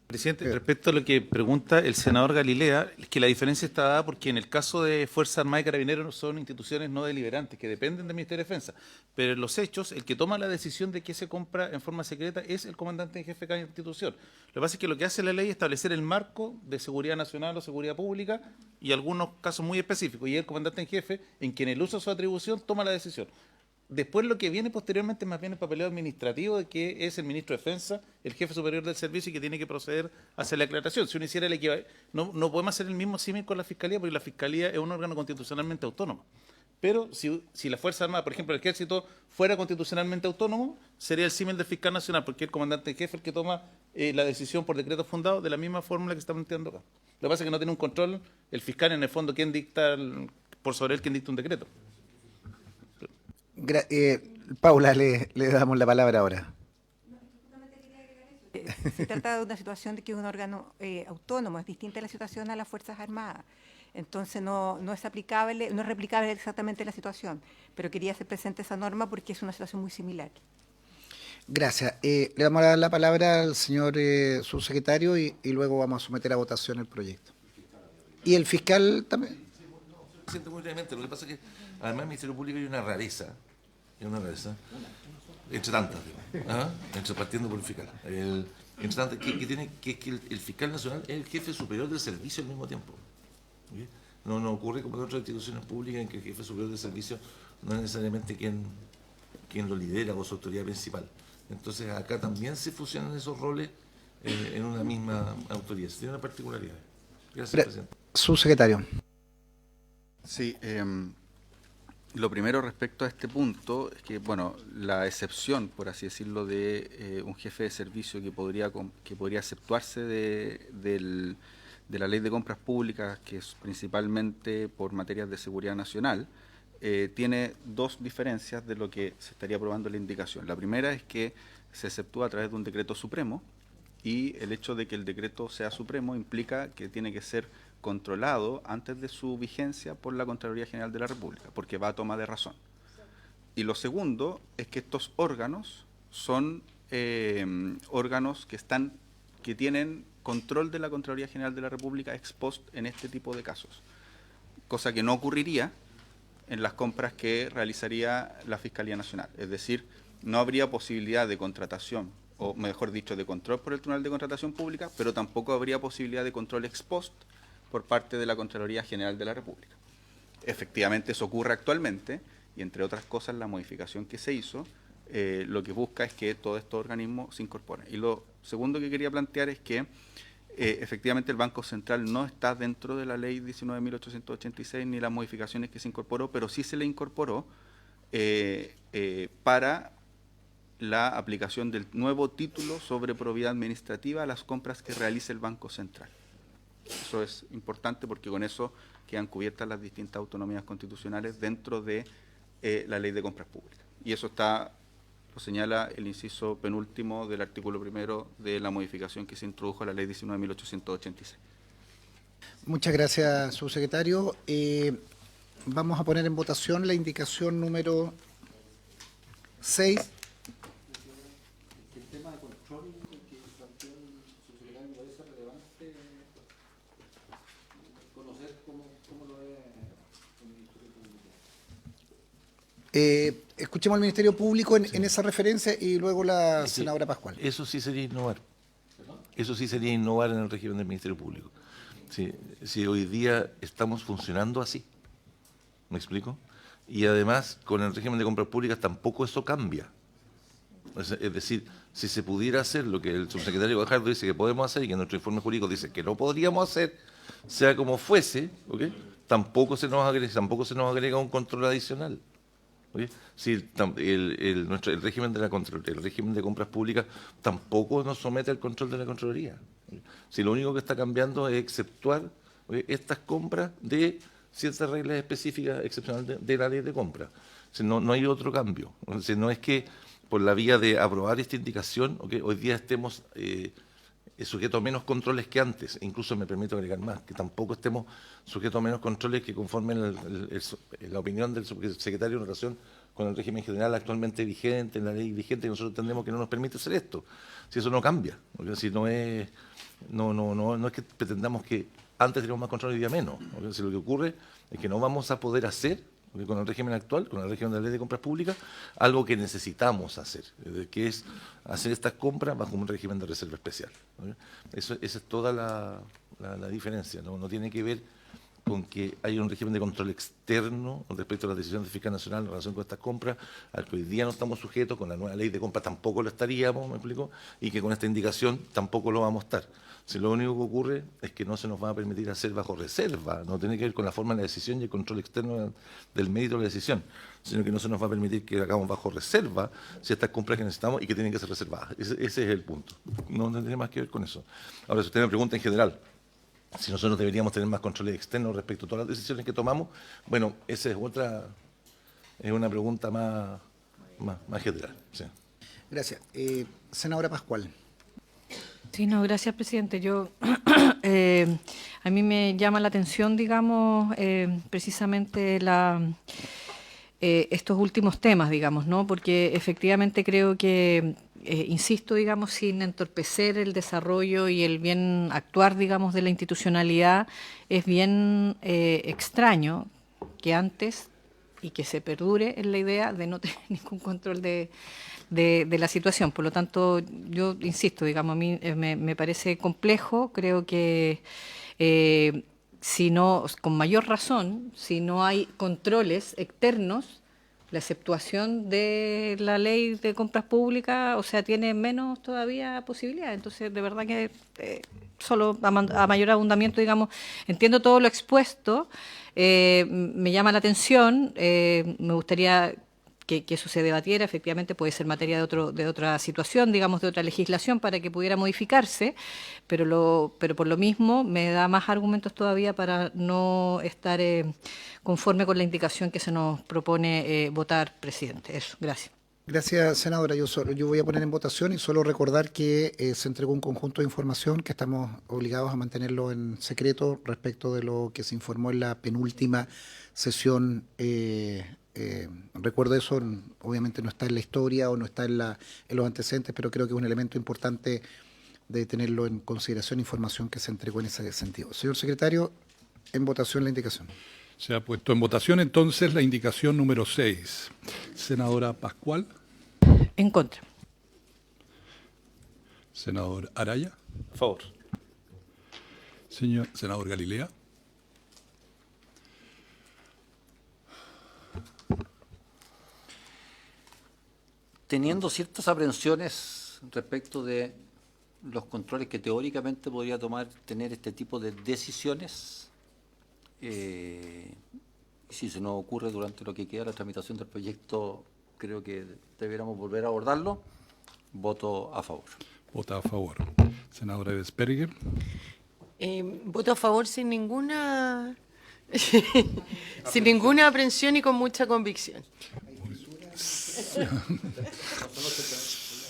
Presidente, respecto a lo que pregunta el senador Galilea, es que la diferencia está dada porque en el caso de Fuerza Armada y Carabineros son instituciones no deliberantes, que dependen del Ministerio de Defensa. Pero en los hechos, el que toma la decisión de qué se compra en forma secreta es el comandante en jefe de cada institución. Lo que pasa es que lo que hace la ley es establecer el marco de seguridad nacional o seguridad pública y algunos casos muy específicos. Y el comandante en jefe, en quien el uso de su atribución, toma la decisión. Después lo que viene posteriormente es más bien el papeleo administrativo de que es el ministro de Defensa, el jefe superior del servicio y que tiene que proceder a hacer la aclaración. Si uno hiciera el equivalente, no podemos hacer el mismo símil con la Fiscalía porque la Fiscalía es un órgano constitucionalmente autónomo. Pero si la Fuerza Armada, por ejemplo, el Ejército fuera constitucionalmente autónomo, sería el símil del fiscal nacional porque es el comandante en jefe el que toma la decisión por decreto fundado de la misma fórmula que está planteando acá. Lo que pasa es que no tiene un control el fiscal en el fondo quien dicta, por sobre él quien dicta un decreto. Paula, le damos la palabra ahora. Se trata de una situación de que es un órgano autónomo, es distinta la situación a las Fuerzas Armadas. Entonces no es aplicable, no es replicable exactamente la situación, pero quería hacer presente esa norma porque es una situación muy similar. Gracias. Le vamos a dar la palabra al señor subsecretario y luego vamos a someter a votación el proyecto. ¿Y el fiscal también? Presidente, muy brevemente, lo que pasa es que además del Ministerio Público hay una rareza, entre tantas, digamos, partiendo por el fiscal. Entre tantas, que es que el fiscal nacional es el jefe superior del servicio al mismo tiempo. ¿Okay? No ocurre como en otras instituciones públicas en que el jefe superior del servicio no es necesariamente quien lo lidera o su autoridad principal. Entonces acá también se fusionan esos roles en una misma autoridad. Tiene una particularidad. Gracias, presidente. Subsecretario. Sí, lo primero respecto a este punto es que, bueno, la excepción, por así decirlo, de un jefe de servicio que podría exceptuarse de la ley de compras públicas, que es principalmente por materias de seguridad nacional, tiene dos diferencias de lo que se estaría aprobando en la indicación. La primera es que se exceptúa a través de un decreto supremo y el hecho de que el decreto sea supremo implica que tiene que ser controlado antes de su vigencia por la Contraloría General de la República, porque va a toma de razón. Y lo segundo es que estos órganos son órganos que tienen control de la Contraloría General de la República ex post en este tipo de casos, cosa que no ocurriría en las compras que realizaría la Fiscalía Nacional. Es decir, no habría posibilidad de contratación, o mejor dicho, de control por el Tribunal de Contratación Pública, pero tampoco habría posibilidad de control ex post por parte de la Contraloría General de la República. Efectivamente, eso ocurre actualmente, y entre otras cosas, la modificación que se hizo, lo que busca es que todos estos organismos se incorporen. Y lo segundo que quería plantear es que efectivamente el Banco Central no está dentro de la ley 19.886 ni las modificaciones que se incorporó, pero sí se le incorporó para la aplicación del nuevo título sobre probidad administrativa a las compras que realice el Banco Central. Eso es importante porque con eso quedan cubiertas las distintas autonomías constitucionales dentro de la ley de compras públicas. Y eso lo señala el inciso penúltimo del artículo primero de la modificación que se introdujo a la ley 19.886. Muchas gracias, subsecretario. Vamos a poner en votación la indicación número 6. El tema de control que planteó el subsecretario me parece relevante conocer cómo lo ve el Ministerio Público. Escuchemos al Ministerio Público en esa referencia y luego la senadora Pascual. Eso sí sería innovar. Eso sí sería innovar en el régimen del Ministerio Público. Si hoy día estamos funcionando así, ¿me explico? Y además, con el régimen de compras públicas tampoco eso cambia. Es decir, si se pudiera hacer lo que el subsecretario Gajardo dice que podemos hacer y que nuestro informe jurídico dice que no podríamos hacer, sea como fuese, ¿okay? tampoco se nos agrega un control adicional. ¿Okay? Si el régimen de compras públicas tampoco nos somete al control de la Contraloría. ¿Okay? Si lo único que está cambiando es exceptuar, ¿okay? estas compras de ciertas reglas específicas excepcionales de la ley de compra. No hay otro cambio. No es que por la vía de aprobar esta indicación, ¿okay? hoy día estemos sujetos a menos controles que antes. Incluso me permito agregar más, que tampoco estemos sujetos a menos controles que conformen la opinión del subsecretario en relación con el régimen general actualmente vigente, en la ley vigente, y nosotros entendemos que no nos permite hacer esto. Si eso no cambia, porque si no es que pretendamos que antes teníamos más control y hoy día menos. Porque si lo que ocurre es que no vamos a poder hacer, porque con el régimen actual, con el régimen de la ley de compras públicas, algo que necesitamos hacer, que es hacer estas compras bajo un régimen de reserva especial. Esa es toda la diferencia, no tiene que ver con que hay un régimen de control externo respecto a las decisiones del fiscal nacional en relación con estas compras, al que hoy día no estamos sujetos, con la nueva ley de compras tampoco lo estaríamos, ¿me explico? Y que con esta indicación tampoco lo vamos a estar. Si lo único que ocurre es que no se nos va a permitir hacer bajo reserva, no tiene que ver con la forma de la decisión y el control externo del mérito de la decisión, sino que no se nos va a permitir que hagamos bajo reserva ciertas compras que necesitamos y que tienen que ser reservadas. Ese es el punto. No tiene más que ver con eso. Ahora, si usted me pregunta en general, si nosotros deberíamos tener más controles externos respecto a todas las decisiones que tomamos, bueno, esa es una pregunta más general. Sí. Gracias. Senadora Pascual. Sí, no, gracias, presidente. A mí me llama la atención, digamos, precisamente estos últimos temas, digamos, ¿no? Porque efectivamente creo que insisto, digamos, sin entorpecer el desarrollo y el bien actuar, digamos, de la institucionalidad, es bien extraño que antes y que se perdure en la idea de no tener ningún control de la situación. Por lo tanto, yo insisto, digamos, a mí me parece complejo, creo que si no, con mayor razón, si no hay controles externos, la exceptuación de la ley de compras públicas, o sea, tiene menos todavía posibilidad. Entonces, de verdad que solo a mayor abundamiento, digamos, entiendo todo lo expuesto, me llama la atención, me gustaría que eso se debatiera, efectivamente puede ser materia de otra situación, digamos, de otra legislación para que pudiera modificarse, pero por lo mismo me da más argumentos todavía para no estar conforme con la indicación que se nos propone votar, presidente. Eso, gracias. Gracias, senadora. Yo voy a poner en votación y solo recordar que se entregó un conjunto de información que estamos obligados a mantenerlo en secreto respecto de lo que se informó en la penúltima sesión. Recuerdo eso, obviamente no está en la historia o no está en los antecedentes, pero creo que es un elemento importante de tenerlo en consideración, información que se entregó en ese sentido. Señor secretario, en votación la indicación. Se ha puesto en votación entonces la indicación número 6. Senadora Pascual. En contra. Senador Araya. A favor. Senador Galilea. Teniendo ciertas aprensiones respecto de los controles que teóricamente podría tener este tipo de decisiones, si se nos ocurre durante lo que queda la tramitación del proyecto, creo que deberíamos volver a abordarlo. Voto a favor. Vota a favor. Senadora Vesperger. Voto a favor sin ninguna sin ninguna aprensión y con mucha convicción.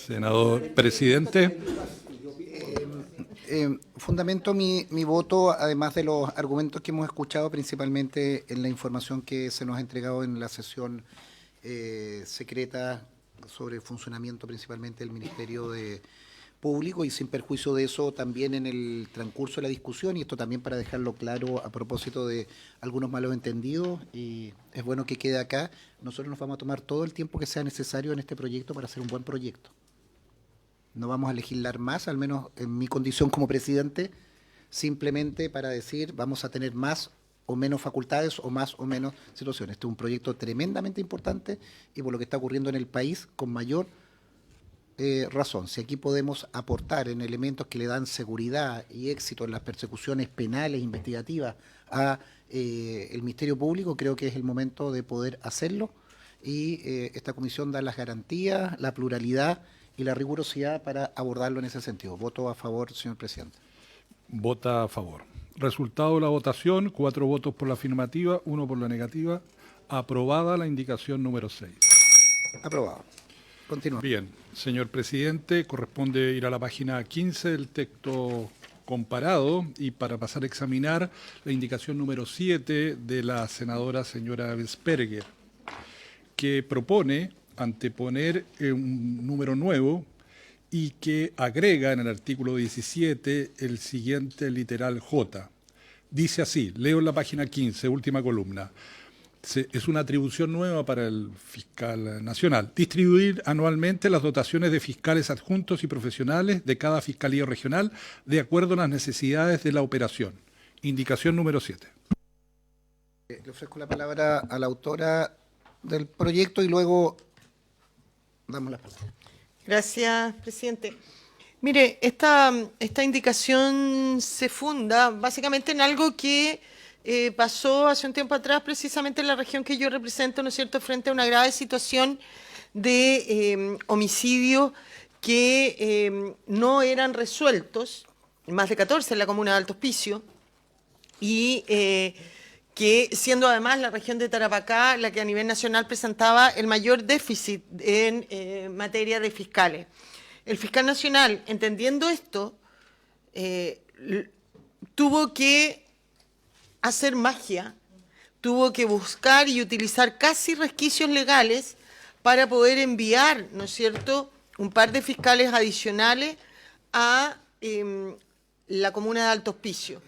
Senador presidente. Fundamento mi voto, además de los argumentos que hemos escuchado, principalmente en la información que se nos ha entregado en la sesión secreta sobre el funcionamiento principalmente del Ministerio Público, y sin perjuicio de eso también en el transcurso de la discusión, y esto también para dejarlo claro a propósito de algunos malos entendidos, y es bueno que quede acá, nosotros nos vamos a tomar todo el tiempo que sea necesario en este proyecto para hacer un buen proyecto. No vamos a legislar más, al menos en mi condición como presidente, simplemente para decir vamos a tener más o menos facultades o más o menos situaciones. Este es un proyecto tremendamente importante y por lo que está ocurriendo en el país con mayor razón. Si aquí podemos aportar en elementos que le dan seguridad y éxito en las persecuciones penales, investigativas a el Ministerio Público, creo que es el momento de poder hacerlo, y esta comisión da las garantías, la pluralidad y la rigurosidad para abordarlo en ese sentido. Voto a favor, señor presidente. Vota a favor. Resultado de la votación, 4 votos por la afirmativa, 1 por la negativa. Aprobada la indicación número 6. Aprobado. Continúa. Bien, señor presidente, corresponde ir a la página 15 del texto comparado y para pasar a examinar la indicación número 7 de la senadora señora Vesperger. que propone anteponer un número nuevo y que agrega en el artículo 17 el siguiente literal J. Dice así, leo en la página 15, última columna. Es una atribución nueva para el fiscal nacional. Distribuir anualmente las dotaciones de fiscales adjuntos y profesionales de cada fiscalía regional de acuerdo a las necesidades de la operación. Indicación número 7. Le ofrezco la palabra a la autora del proyecto y luego damos la palabra. Gracias, presidente. Mire, esta indicación se funda básicamente en algo que pasó hace un tiempo atrás, precisamente en la región que yo represento, ¿no es cierto?, frente a una grave situación de homicidio que no eran resueltos, más de 14 en la comuna de Alto Hospicio, y que siendo además la región de Tarapacá la que a nivel nacional presentaba el mayor déficit en materia de fiscales. El fiscal nacional, entendiendo esto, tuvo que hacer magia, tuvo que buscar y utilizar casi resquicios legales para poder enviar, ¿no es cierto?, un par de fiscales adicionales a la comuna de Alto Hospicio.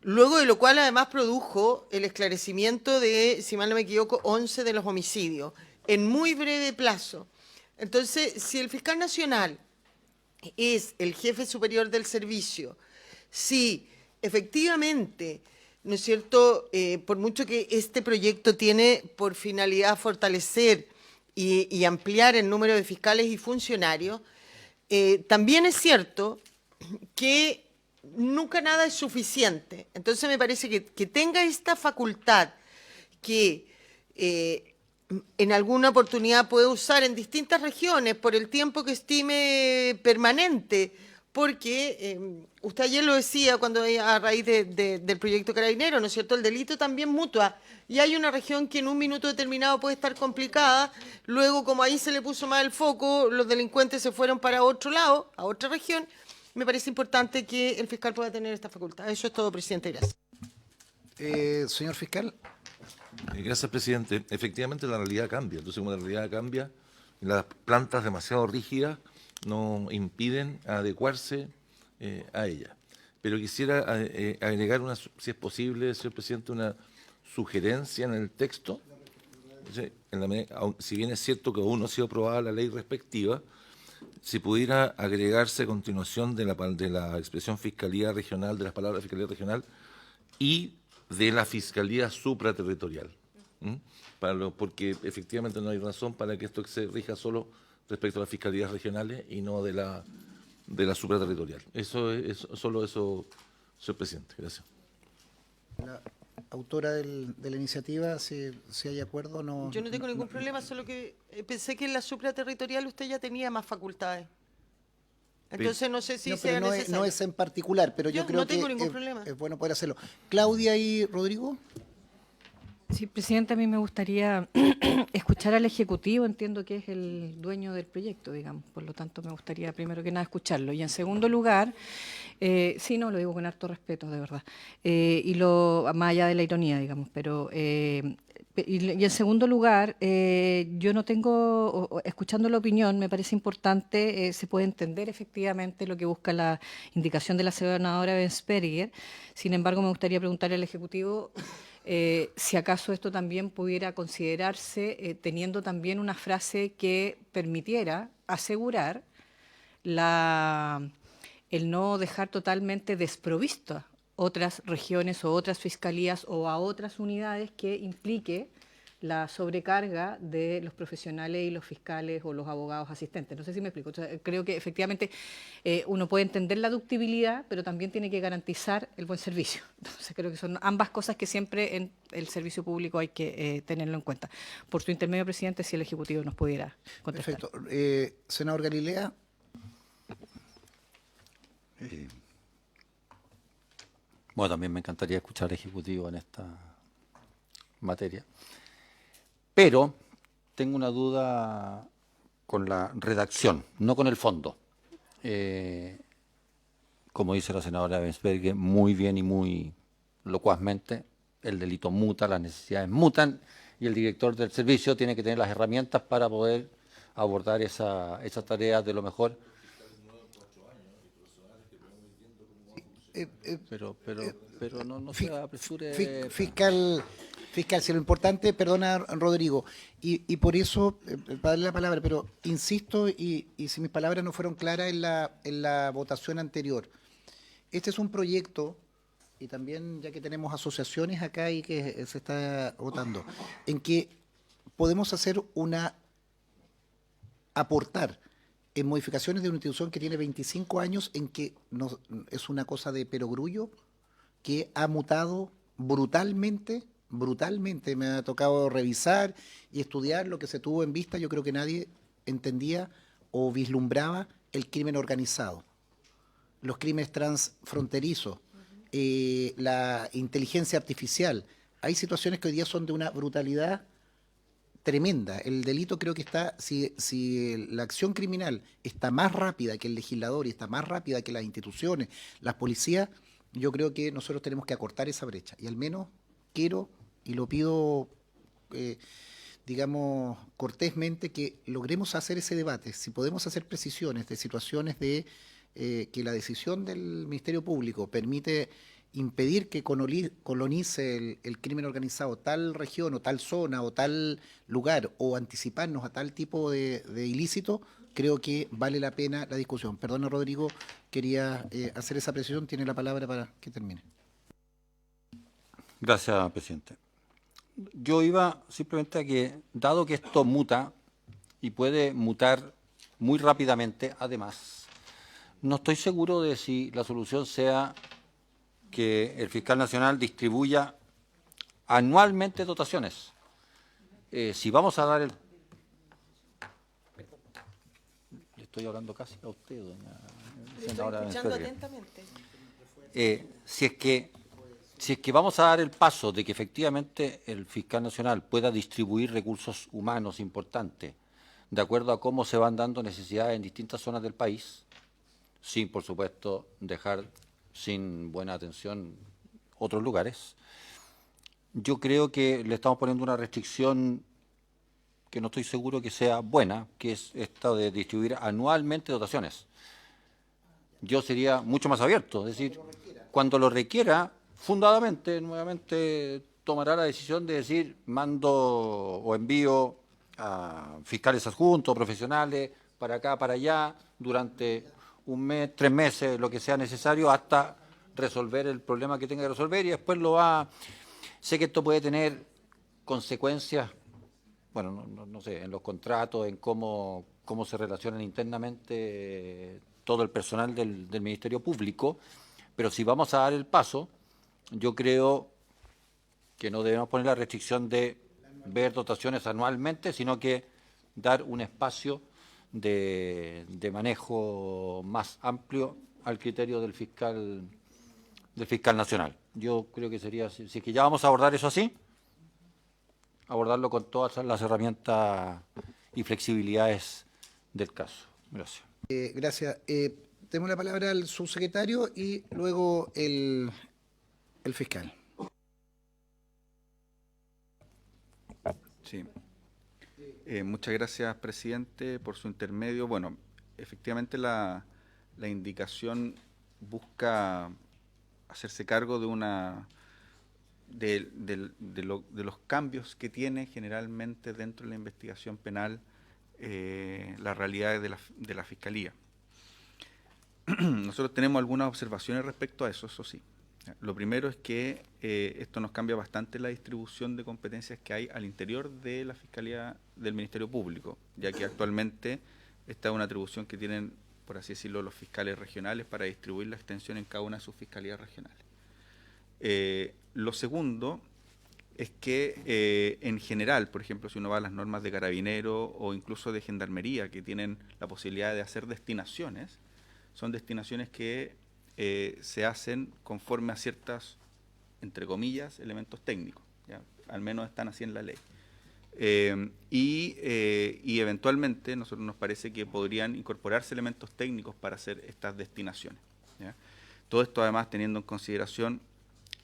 Luego de lo cual además produjo el esclarecimiento de, si mal no me equivoco, 11 de los homicidios, en muy breve plazo. Entonces, si el fiscal nacional es el jefe superior del servicio, si efectivamente, ¿no es cierto?, por mucho que este proyecto tiene por finalidad fortalecer y ampliar el número de fiscales y funcionarios, también es cierto que nunca nada es suficiente. Entonces me parece que tenga esta facultad que en alguna oportunidad puede usar en distintas regiones por el tiempo que estime permanente, porque usted ayer lo decía cuando a raíz del proyecto Carabinero, ¿no es cierto?, el delito también mutua, y hay una región que en un minuto determinado puede estar complicada, luego como ahí se le puso más el foco, los delincuentes se fueron para otro lado, a otra región. Me parece importante que el fiscal pueda tener esta facultad. Eso es todo, presidente. Gracias. Señor fiscal. Gracias, presidente. Efectivamente, la realidad cambia. Entonces, como la realidad cambia, las plantas demasiado rígidas no impiden adecuarse a ella. Pero quisiera agregar, si es posible, señor presidente, una sugerencia en el texto. Si bien es cierto que aún no ha sido aprobada la ley respectiva, si pudiera agregarse a continuación de la expresión Fiscalía Regional, de las palabras Fiscalía Regional y de la Fiscalía Supraterritorial. Porque efectivamente no hay razón para que esto se rija solo respecto a las fiscalías regionales y no de la supraterritorial. Solo eso, señor presidente. Gracias. La autora de la iniciativa, si hay acuerdo, no. Yo no tengo ningún problema, solo que pensé que en la supraterritorial usted ya tenía más facultades. Entonces no sé si sea necesario. No es en particular, pero yo creo no tengo que ningún problema. Es bueno poder hacerlo. Claudia y Rodrigo. Sí, presidente, a mí me gustaría escuchar al Ejecutivo, entiendo que es el dueño del proyecto, digamos, por lo tanto me gustaría primero que nada escucharlo. Y en segundo lugar, sí, no, lo digo con harto respeto, de verdad, más allá de la ironía, digamos, pero... Y en segundo lugar, yo no tengo, escuchando la opinión, me parece importante, se puede entender efectivamente lo que busca la indicación de la senadora Bensperger. Sin embargo, me gustaría preguntarle al Ejecutivo si acaso esto también pudiera considerarse teniendo también una frase que permitiera asegurar el no dejar totalmente desprovisto otras regiones o otras fiscalías o a otras unidades que implique la sobrecarga de los profesionales y los fiscales o los abogados asistentes. No sé si me explico. O sea, creo que efectivamente uno puede entender la ductibilidad, pero también tiene que garantizar el buen servicio. Entonces creo que son ambas cosas que siempre en el servicio público hay que tenerlo en cuenta. Por su intermedio, presidente, si el Ejecutivo nos pudiera contestar. Perfecto. Senador Galilea. Bueno, también me encantaría escuchar al Ejecutivo en esta materia. Pero tengo una duda con la redacción, no con el fondo. Como dice la senadora Bensperger, muy bien y muy locuazmente, el delito muta, las necesidades mutan, y el director del servicio tiene que tener las herramientas para poder abordar esa tarea de lo mejor. Pero no se apresure. Fiscal, si lo importante, perdona Rodrigo, y por eso, para darle la palabra, pero insisto, y si mis palabras no fueron claras en la votación anterior, este es un proyecto, y también ya que tenemos asociaciones acá y que se está votando, en que podemos aportar en modificaciones de una institución que tiene 25 años, en que no, es una cosa de perogrullo, que ha mutado brutalmente, me ha tocado revisar y estudiar lo que se tuvo en vista. Yo creo que nadie entendía o vislumbraba el crimen organizado, los crímenes transfronterizos, la inteligencia artificial. Hay situaciones que hoy día son de una brutalidad tremenda. El delito creo que está, si la acción criminal está más rápida que el legislador y está más rápida que las instituciones, las policías, yo creo que nosotros tenemos que acortar esa brecha. Y al menos quiero, y lo pido, digamos, cortésmente, que logremos hacer ese debate. Si podemos hacer precisiones de situaciones de que la decisión del Ministerio Público permite impedir que colonice el crimen organizado tal región o tal zona o tal lugar, o anticiparnos a tal tipo de ilícito, creo que vale la pena la discusión. Perdona, Rodrigo, quería hacer esa precisión. Tiene la palabra para que termine. Gracias, presidente. Yo iba simplemente a que, dado que esto muta y puede mutar muy rápidamente, además, no estoy seguro de si la solución sea que el fiscal nacional distribuya anualmente dotaciones. Si vamos a dar el... Le estoy hablando casi a usted, doña senadora. Estoy escuchando atentamente. Si es que vamos a dar el paso de que efectivamente el fiscal nacional pueda distribuir recursos humanos importantes de acuerdo a cómo se van dando necesidades en distintas zonas del país, sin, por supuesto, dejar sin buena atención otros lugares, yo creo que le estamos poniendo una restricción que no estoy seguro que sea buena, que es esta de distribuir anualmente dotaciones. Yo sería mucho más abierto, es decir, cuando lo requiera, fundadamente, nuevamente tomará la decisión de decir, mando o envío a fiscales adjuntos, profesionales, para acá, para allá, durante un mes, 3 meses, lo que sea necesario, hasta resolver el problema que tenga que resolver, y después lo va... Sé que esto puede tener consecuencias, bueno, no sé, en los contratos, en cómo se relacionan internamente todo el personal del Ministerio Público, pero si vamos a dar el paso, yo creo que no debemos poner la restricción de ver dotaciones anualmente, sino que dar un espacio de manejo más amplio al criterio del fiscal nacional. Yo creo que sería, si es que ya vamos a abordar eso así, abordarlo con todas las herramientas y flexibilidades del caso. Gracias. Gracias. Tenemos la palabra al subsecretario y luego el fiscal. Sí. Muchas gracias, presidente, por su intermedio. Bueno, efectivamente la indicación busca hacerse cargo de los cambios que tiene generalmente dentro de la investigación penal las realidades de la Fiscalía. Nosotros tenemos algunas observaciones respecto a eso sí. Lo primero es que esto nos cambia bastante la distribución de competencias que hay al interior de la Fiscalía del Ministerio Público, ya que actualmente esta es una atribución que tienen, por así decirlo, los fiscales regionales para distribuir la extensión en cada una de sus fiscalías regionales. Lo segundo es que en general, por ejemplo, si uno va a las normas de Carabineros o incluso de Gendarmería, que tienen la posibilidad de hacer destinaciones, son destinaciones que se hacen conforme a ciertas, entre comillas, elementos técnicos, ¿ya? Al menos están así en la ley. Y eventualmente nosotros nos parece que podrían incorporarse elementos técnicos para hacer estas destinaciones, ¿ya? Todo esto además teniendo en consideración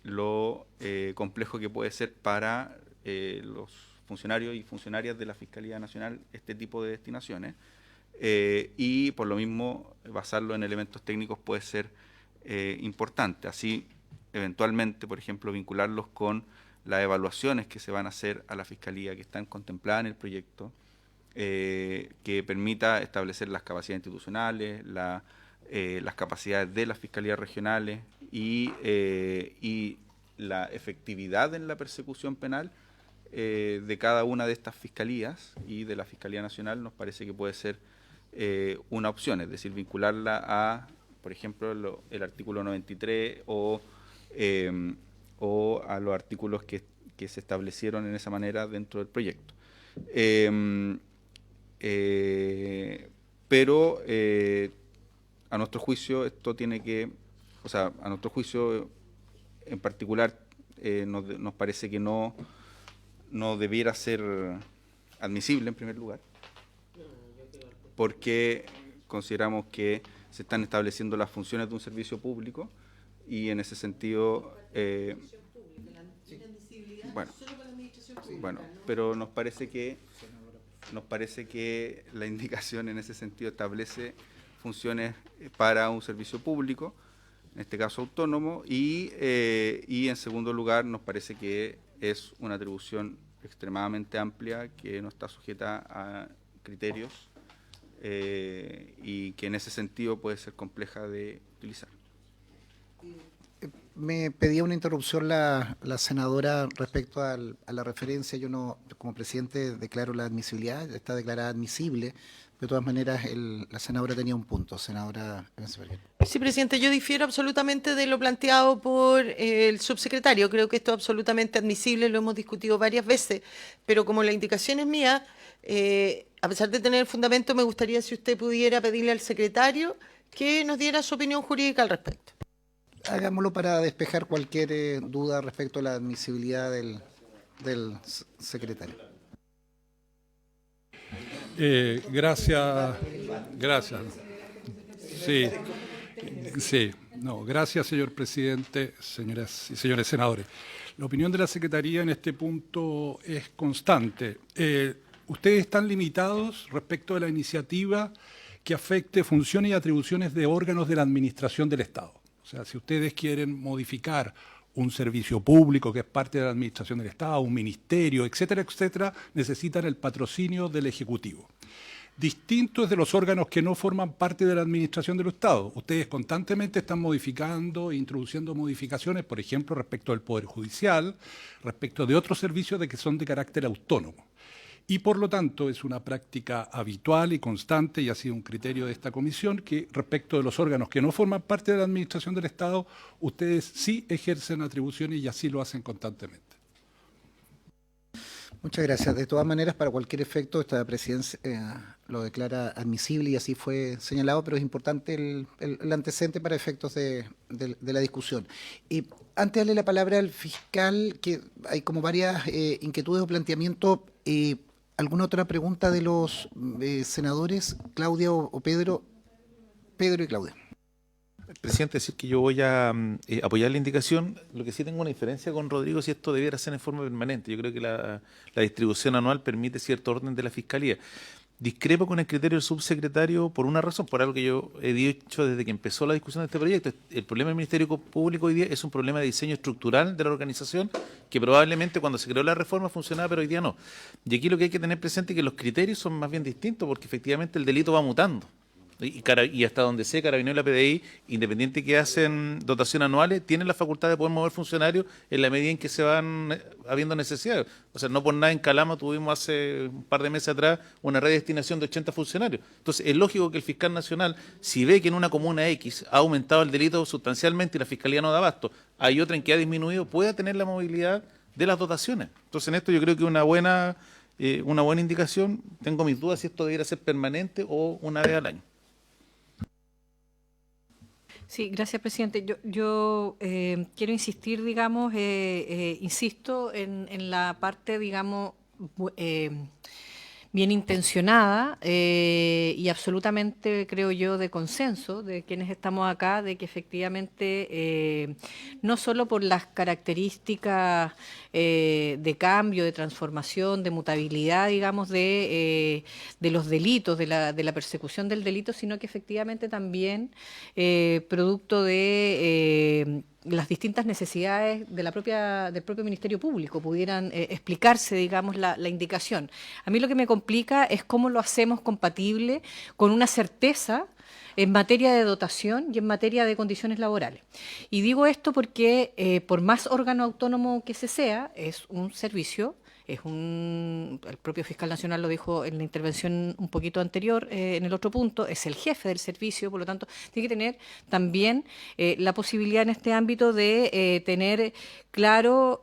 lo complejo que puede ser para los funcionarios y funcionarias de la Fiscalía Nacional este tipo de destinaciones, y por lo mismo basarlo en elementos técnicos puede ser importante. Así, eventualmente, por ejemplo, vincularlos con las evaluaciones que se van a hacer a la Fiscalía, que están contempladas en el proyecto, que permita establecer las capacidades institucionales, las capacidades de las fiscalías regionales y la efectividad en la persecución penal de cada una de estas fiscalías y de la Fiscalía Nacional. Nos parece que puede ser una opción, es decir, vincularla a, por ejemplo, el artículo 93 o a los artículos que se establecieron en esa manera dentro del proyecto. Pero a nuestro juicio esto tiene que, o sea, a nuestro juicio en particular nos parece que no debiera ser admisible en primer lugar, porque consideramos que se están estableciendo las funciones de un servicio público y en ese sentido, bueno, pero nos parece que la indicación en ese sentido establece funciones para un servicio público, en este caso autónomo, y en segundo lugar nos parece que es una atribución extremadamente amplia que no está sujeta a criterios y que en ese sentido puede ser compleja de utilizar. Me pedía una interrupción la senadora respecto a la referencia. Yo no, como presidente, declaro la admisibilidad, está declarada admisible. De todas maneras, la senadora tenía un punto. Senadora Evenceberger. Sí, presidente, yo difiero absolutamente de lo planteado por el subsecretario. Creo que esto es absolutamente admisible, lo hemos discutido varias veces, pero como la indicación es mía, a pesar de tener el fundamento, me gustaría si usted pudiera pedirle al secretario que nos diera su opinión jurídica al respecto. Hagámoslo para despejar cualquier duda respecto a la admisibilidad del secretario. Gracias. Sí. No, gracias, señor presidente, señoras y señores senadores. La opinión de la Secretaría en este punto es constante. Ustedes están limitados respecto de la iniciativa que afecte funciones y atribuciones de órganos de la Administración del Estado. O sea, si ustedes quieren modificar un servicio público que es parte de la Administración del Estado, un ministerio, etcétera, etcétera, necesitan el patrocinio del Ejecutivo. Distinto es de los órganos que no forman parte de la Administración del Estado. Ustedes constantemente están modificando e introduciendo modificaciones, por ejemplo, respecto del Poder Judicial, respecto de otros servicios que son de carácter autónomo. Y por lo tanto es una práctica habitual y constante, y ha sido un criterio de esta comisión, que respecto de los órganos que no forman parte de la Administración del Estado, ustedes sí ejercen atribuciones y así lo hacen constantemente. Muchas gracias. De todas maneras, para cualquier efecto, esta presidencia lo declara admisible y así fue señalado, pero es importante el antecedente para efectos de la discusión. Y antes de darle la palabra al fiscal, que hay como varias inquietudes o planteamientos, ¿alguna otra pregunta de los senadores? Claudia o Pedro. Pedro y Claudia. Presidente, decir que yo voy a apoyar la indicación. Lo que sí tengo una diferencia con Rodrigo, si esto debiera ser en forma permanente. Yo creo que la distribución anual permite cierto orden de la Fiscalía. Discrepo con el criterio del subsecretario por una razón, por algo que yo he dicho desde que empezó la discusión de este proyecto. El problema del Ministerio Público hoy día es un problema de diseño estructural de la organización que probablemente cuando se creó la reforma funcionaba, pero hoy día no. Y aquí lo que hay que tener presente es que los criterios son más bien distintos porque efectivamente el delito va mutando. Y hasta donde sé, Carabineros y la PDI, independiente que hacen dotación anuales, tienen la facultad de poder mover funcionarios en la medida en que se van habiendo necesidades. O sea, no por nada en Calama tuvimos hace un par de meses atrás una redestinación de 80 funcionarios. Entonces, es lógico que el fiscal nacional, si ve que en una comuna X ha aumentado el delito sustancialmente y la Fiscalía no da abasto, hay otra en que ha disminuido, pueda tener la movilidad de las dotaciones. Entonces, en esto yo creo que una buena indicación. Tengo mis dudas si esto debiera ser permanente o una vez al año. Sí, gracias, presidente. Yo quiero insistir, digamos, insisto en la parte, digamos, bien intencionada y absolutamente, creo yo, de consenso de quienes estamos acá, de que efectivamente, no solo por las características de cambio, de transformación, de mutabilidad, digamos, de los delitos, de la persecución del delito, sino que efectivamente también producto de las distintas necesidades de del propio Ministerio Público pudieran explicarse, digamos, la indicación. A mí lo que me complica es cómo lo hacemos compatible con una certeza en materia de dotación y en materia de condiciones laborales. Y digo esto porque por más órgano autónomo que se sea, es un servicio. El propio fiscal nacional lo dijo en la intervención un poquito anterior, en el otro punto, es el jefe del servicio, por lo tanto, tiene que tener también la posibilidad en este ámbito de tener claro,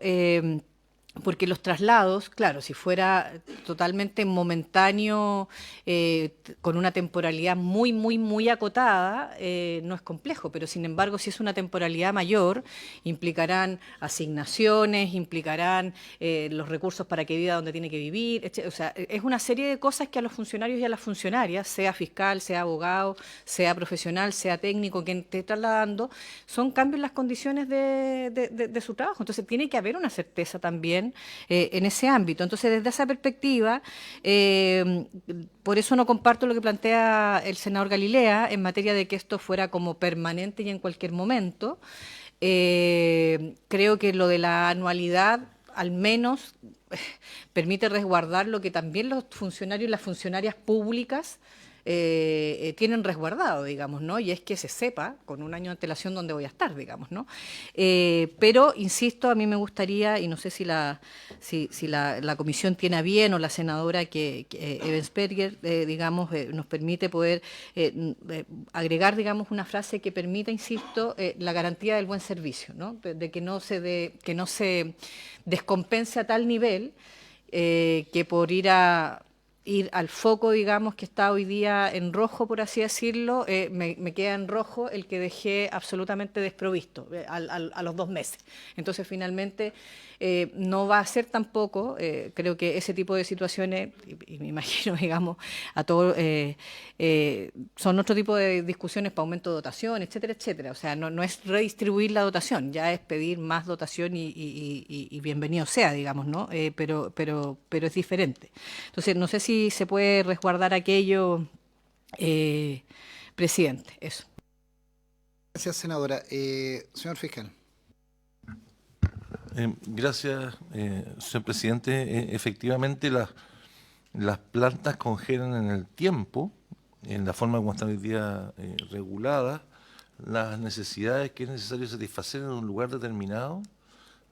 porque los traslados, claro, si fuera totalmente momentáneo, con una temporalidad muy, muy, muy acotada, no es complejo, pero sin embargo, si es una temporalidad mayor, implicarán asignaciones, implicarán los recursos para que viva donde tiene que vivir, etc. O sea, es una serie de cosas que a los funcionarios y a las funcionarias, sea fiscal, sea abogado, sea profesional, sea técnico, quien esté trasladando, son cambios en las condiciones de su trabajo. Entonces, tiene que haber una certeza también en ese ámbito. Entonces, desde esa perspectiva, por eso no comparto lo que plantea el senador Galilea en materia de que esto fuera como permanente y en cualquier momento. Creo que lo de la anualidad, al menos, permite resguardar lo que también los funcionarios y las funcionarias públicas tienen resguardado, digamos, ¿no? Y es que se sepa con un año de antelación dónde voy a estar, digamos, ¿no? Pero, insisto, a mí me gustaría, y no sé si la comisión tiene a bien o la senadora que Ebensperger, digamos, nos permite poder agregar, digamos, una frase que permita, insisto, la garantía del buen servicio, ¿no? De que no se descompense a tal nivel que por ir al foco, digamos, que está hoy día en rojo, por así decirlo, me queda en rojo el que dejé absolutamente desprovisto a los 2 meses. Entonces, finalmente, no va a ser tampoco, creo que ese tipo de situaciones, y me imagino, digamos, a todos, son otro tipo de discusiones para aumento de dotación, etcétera, etcétera. O sea, no es redistribuir la dotación, ya es pedir más dotación y bienvenido sea, digamos, ¿no? Pero es diferente. Entonces, no sé si se puede resguardar aquello, presidente, eso. Gracias, senadora. Señor fiscal. Gracias, señor presidente. Efectivamente, las plantas congelan en el tiempo, en la forma como están hoy día reguladas, las necesidades que es necesario satisfacer en un lugar determinado,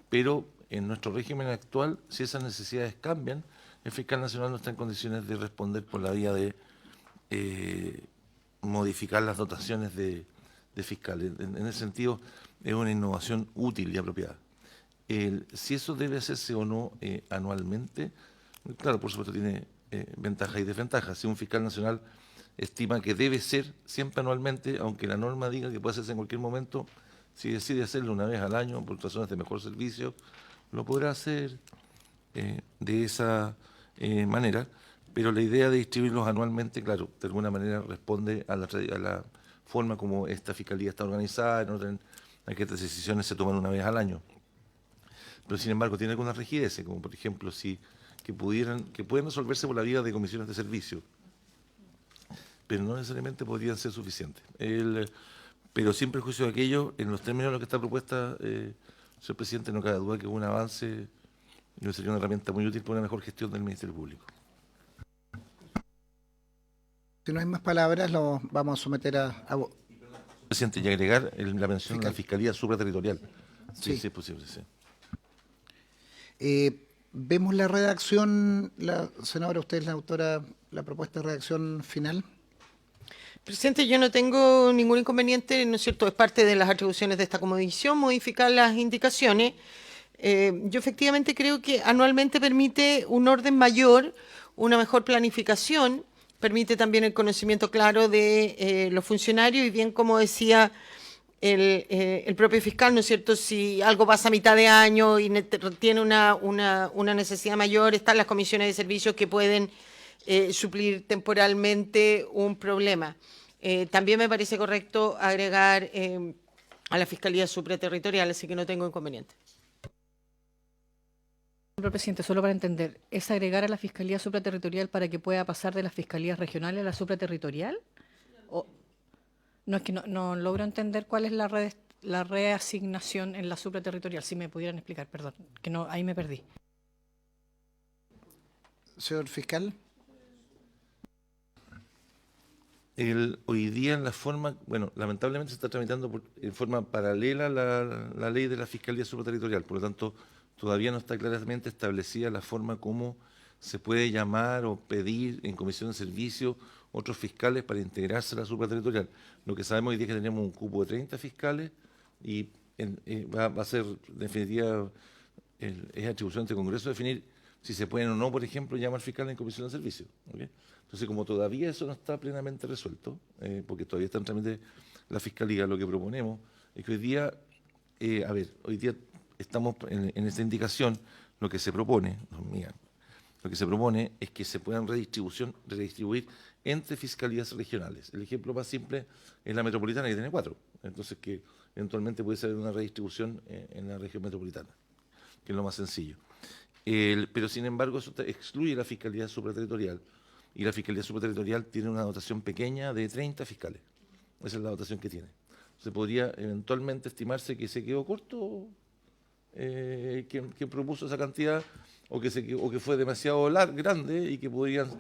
pero en nuestro régimen actual, si esas necesidades cambian, el fiscal nacional no está en condiciones de responder por la vía de modificar las dotaciones de fiscales. En ese sentido, es una innovación útil y apropiada. Si eso debe hacerse o no anualmente, claro, por supuesto tiene ventajas y desventajas. Si un fiscal nacional estima que debe ser siempre anualmente, aunque la norma diga que puede hacerse en cualquier momento, si decide hacerlo una vez al año por razones de mejor servicio, lo podrá hacer de esa manera, pero la idea de distribuirlos anualmente, claro, de alguna manera responde a la forma como esta fiscalía está organizada, en orden a que estas decisiones se toman una vez al año. Pero sin embargo tiene algunas rigideces, como por ejemplo que pueden resolverse por la vía de comisiones de servicio, pero no necesariamente podrían ser suficientes. Pero sin perjuicio de aquello, en los términos de lo que está propuesta, señor presidente, no cabe duda que es un avance y sería una herramienta muy útil para una mejor gestión del Ministerio Público. Si no hay más palabras, lo vamos a someter a Presidente, y agregar la mención fiscal. a la Fiscalía Supraterritorial. Sí. Sí, es posible, sí. Vemos la redacción, senadora, usted es la autora, la propuesta de redacción final. Presidente, yo no tengo ningún inconveniente, ¿no es cierto? Es parte de las atribuciones de esta comisión modificar las indicaciones. Yo efectivamente creo que anualmente permite un orden mayor, una mejor planificación, permite también el conocimiento claro de los funcionarios y bien como decía el propio fiscal, ¿no es cierto? Si algo pasa a mitad de año y tiene una necesidad mayor, están las comisiones de servicios que pueden suplir temporalmente un problema. También me parece correcto agregar a la Fiscalía Supraterritorial, así que no tengo inconveniente. Señor presidente, solo para entender, ¿es agregar a la Fiscalía Supraterritorial para que pueda pasar de las fiscalías regionales a la supraterritorial? ¿O no, es que no logro entender cuál es la reasignación en la supraterritorial? Si me pudieran explicar, perdón, que no, ahí me perdí. Señor fiscal. Hoy día en la forma, bueno, lamentablemente se está tramitando en forma paralela la ley de la Fiscalía Supraterritorial, por lo tanto todavía no está claramente establecida la forma como se puede llamar o pedir en comisión de servicio otros fiscales para integrarse a la supraterritorial. Lo que sabemos hoy día es que tenemos un cupo de 30 fiscales y va a ser, en definitiva, es atribución del Congreso definir si se pueden o no, por ejemplo, llamar fiscales en comisión de servicio. ¿Okay? Entonces, como todavía eso no está plenamente resuelto, porque todavía está en trámite la Fiscalía, lo que proponemos es que hoy día, hoy día estamos en esta indicación, lo que se propone, lo que se propone es que se puedan redistribuir entre fiscalías regionales. El ejemplo más simple es la metropolitana, que tiene 4, entonces que eventualmente puede ser una redistribución en la región metropolitana, que es lo más sencillo. Pero sin embargo eso excluye la Fiscalía Supraterritorial, y la Fiscalía Supraterritorial tiene una dotación pequeña de 30 fiscales. Esa es la dotación que tiene. Se podría eventualmente estimarse que se quedó corto quien propuso esa cantidad, o que fue demasiado grande y que podrían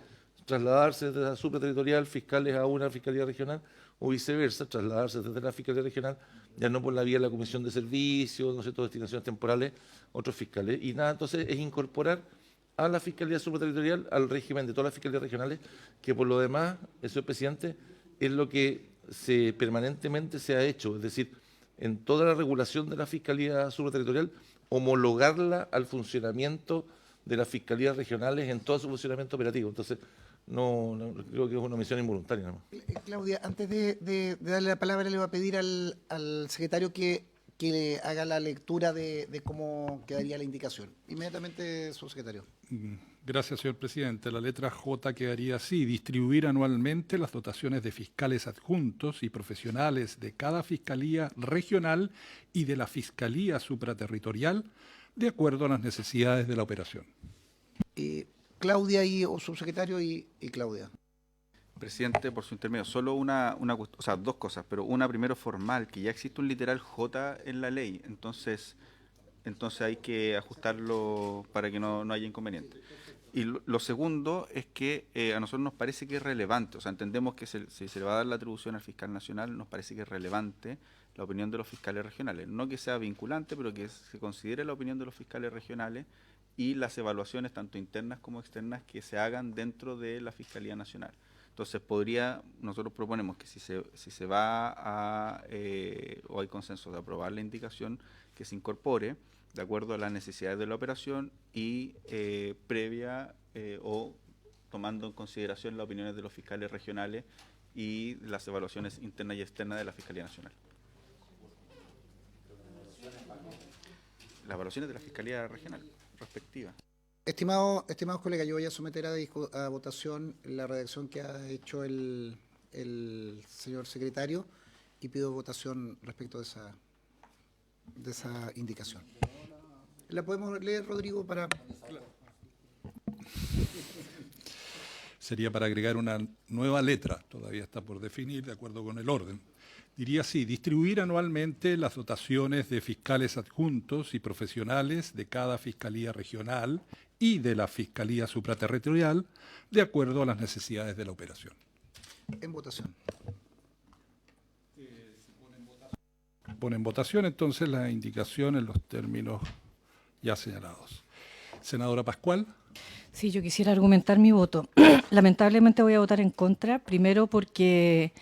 trasladarse desde la supraterritorial fiscales a una fiscalía regional, o viceversa, trasladarse desde la fiscalía regional, ya no por la vía de la comisión de servicios, no sé, todas destinaciones temporales, otros fiscales. Y nada, entonces es incorporar a la Fiscalía Supraterritorial al régimen de todas las fiscalías regionales, que por lo demás, señor presidente, es lo que permanentemente se ha hecho, es decir, en toda la regulación de la Fiscalía Supraterritorial, homologarla al funcionamiento de las fiscalías regionales en todo su funcionamiento operativo. Entonces, no creo que es una omisión involuntaria. ¿No? Claudia, antes de darle la palabra, le voy a pedir al secretario que le haga la lectura de cómo quedaría la indicación. Inmediatamente, subsecretario. Gracias, señor presidente. La letra J quedaría así: distribuir anualmente las dotaciones de fiscales adjuntos y profesionales de cada fiscalía regional y de la fiscalía supraterritorial de acuerdo a las necesidades de la operación. Claudia o subsecretario y Claudia. Presidente, por su intermedio, solo dos cosas, pero una primero formal, que ya existe un literal J en la ley, entonces hay que ajustarlo para que no haya inconveniente. Y lo segundo es que a nosotros nos parece que es relevante, o sea, entendemos que si se le va a dar la atribución al fiscal nacional, nos parece que es relevante la opinión de los fiscales regionales, no que sea vinculante, pero que se considere la opinión de los fiscales regionales y las evaluaciones tanto internas como externas que se hagan dentro de la Fiscalía Nacional. Entonces nosotros proponemos que si se va o hay consenso de aprobar la indicación, que se incorpore de acuerdo a las necesidades de la operación y previa o tomando en consideración las opiniones de los fiscales regionales y las evaluaciones internas y externas de la Fiscalía Nacional. Las evaluaciones de la Fiscalía Regional respectiva. Estimados colegas, yo voy a someter a votación la redacción que ha hecho el señor secretario y pido votación respecto de esa indicación. ¿La podemos leer, Rodrigo, para...? Sería para agregar una nueva letra, todavía está por definir de acuerdo con el orden. Diría así: distribuir anualmente las dotaciones de fiscales adjuntos y profesionales de cada fiscalía regional y de la fiscalía supraterritorial de acuerdo a las necesidades de la operación. En votación. Pone en votación entonces la indicación en los términos ya señalados. Senadora Pascual. Sí, yo quisiera argumentar mi voto. Lamentablemente voy a votar en contra, primero porque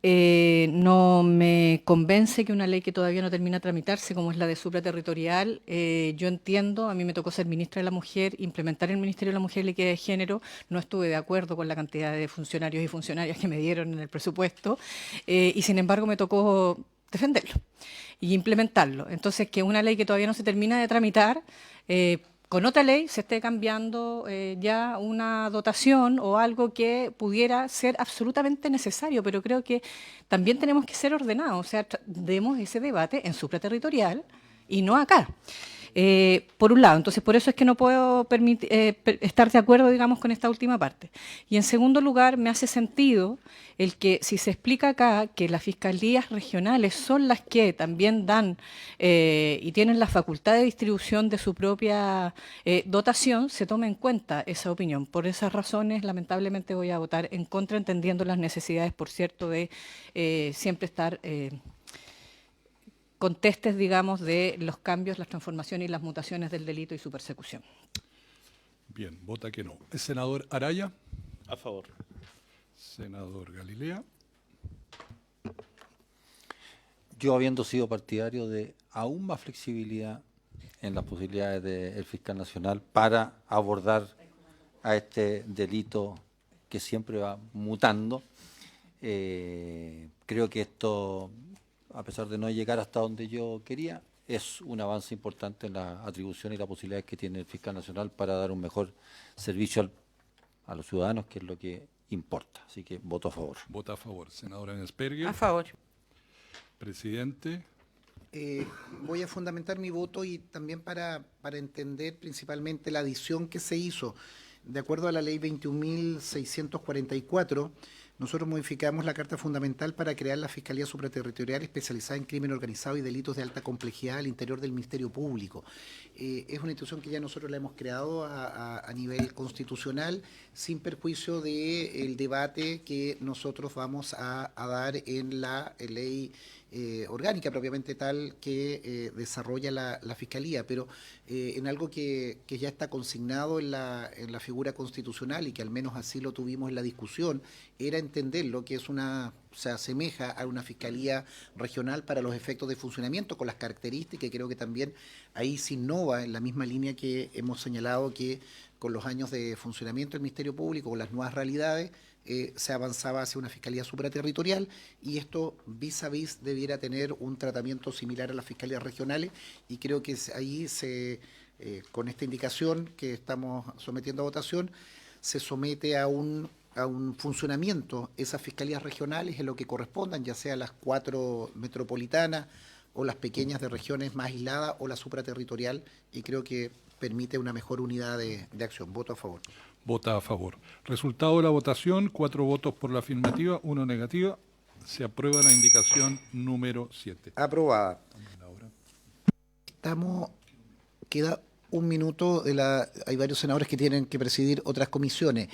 no me convence que una ley que todavía no termina de tramitarse, como es la de supraterritorial, yo entiendo, a mí me tocó ser ministra de la Mujer, implementar el Ministerio de la Mujer y la Equidad de Género, no estuve de acuerdo con la cantidad de funcionarios y funcionarias que me dieron en el presupuesto, y sin embargo me tocó defenderlo y implementarlo. Entonces, que una ley que todavía no se termina de tramitar, con otra ley se esté cambiando ya una dotación o algo que pudiera ser absolutamente necesario, pero creo que también tenemos que ser ordenados, o sea, demos ese debate en supraterritorial y no acá. Por un lado, entonces por eso es que no puedo estar de acuerdo, digamos, con esta última parte. Y en segundo lugar, me hace sentido el que si se explica acá que las fiscalías regionales son las que también dan y tienen la facultad de distribución de su propia dotación, se tome en cuenta esa opinión. Por esas razones, lamentablemente voy a votar en contra, entendiendo las necesidades, por cierto, de siempre estar contestes, digamos, de los cambios, las transformaciones y las mutaciones del delito y su persecución. Bien, vota que no. ¿El senador Araya? A favor. Senador Galilea. Yo, habiendo sido partidario de aún más flexibilidad en las posibilidades del fiscal nacional para abordar a este delito que siempre va mutando, creo que esto, a pesar de no llegar hasta donde yo quería, es un avance importante en la atribución y las posibilidades que tiene el fiscal nacional para dar un mejor servicio a los ciudadanos, que es lo que importa. Así que voto a favor. Vota a favor. Senadora Ensperger. A favor. Presidente. Voy a fundamentar mi voto y también para entender principalmente la adición que se hizo. De acuerdo a la ley 21.644, nosotros modificamos la Carta Fundamental para crear la Fiscalía Supraterritorial especializada en crimen organizado y delitos de alta complejidad al interior del Ministerio Público. Es una institución que ya nosotros la hemos creado a nivel constitucional, sin perjuicio del debate que nosotros vamos a dar en la ley orgánica propiamente tal que desarrolla la Fiscalía, pero en algo que ya está consignado en la figura constitucional y que al menos así lo tuvimos en la discusión, era entender lo que es se asemeja a una Fiscalía regional para los efectos de funcionamiento, con las características, que creo que también ahí se innova en la misma línea que hemos señalado que con los años de funcionamiento del Ministerio Público, con las nuevas realidades, se avanzaba hacia una fiscalía supraterritorial y esto vis a vis debiera tener un tratamiento similar a las fiscalías regionales y creo que ahí con esta indicación que estamos sometiendo a votación, se somete a un funcionamiento esas fiscalías regionales en lo que correspondan, ya sea las 4 metropolitanas o las pequeñas de regiones más aisladas o la supraterritorial, y creo que permite una mejor unidad de acción. Voto a favor. Vota a favor. Resultado de la votación, 4 votos por la afirmativa, 1 negativa. Se aprueba la indicación número 7. Aprobada. Queda un minuto, hay varios senadores que tienen que presidir otras comisiones.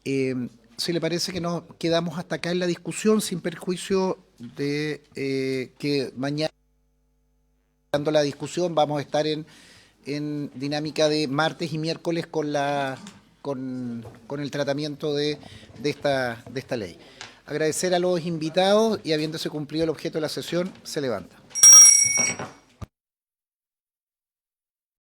Si le parece que nos quedamos hasta acá en la discusión, sin perjuicio de que mañana, dando la discusión, vamos a estar en dinámica de martes y miércoles con el tratamiento de esta ley. Agradecer a los invitados y habiéndose cumplido el objeto de la sesión, se levanta.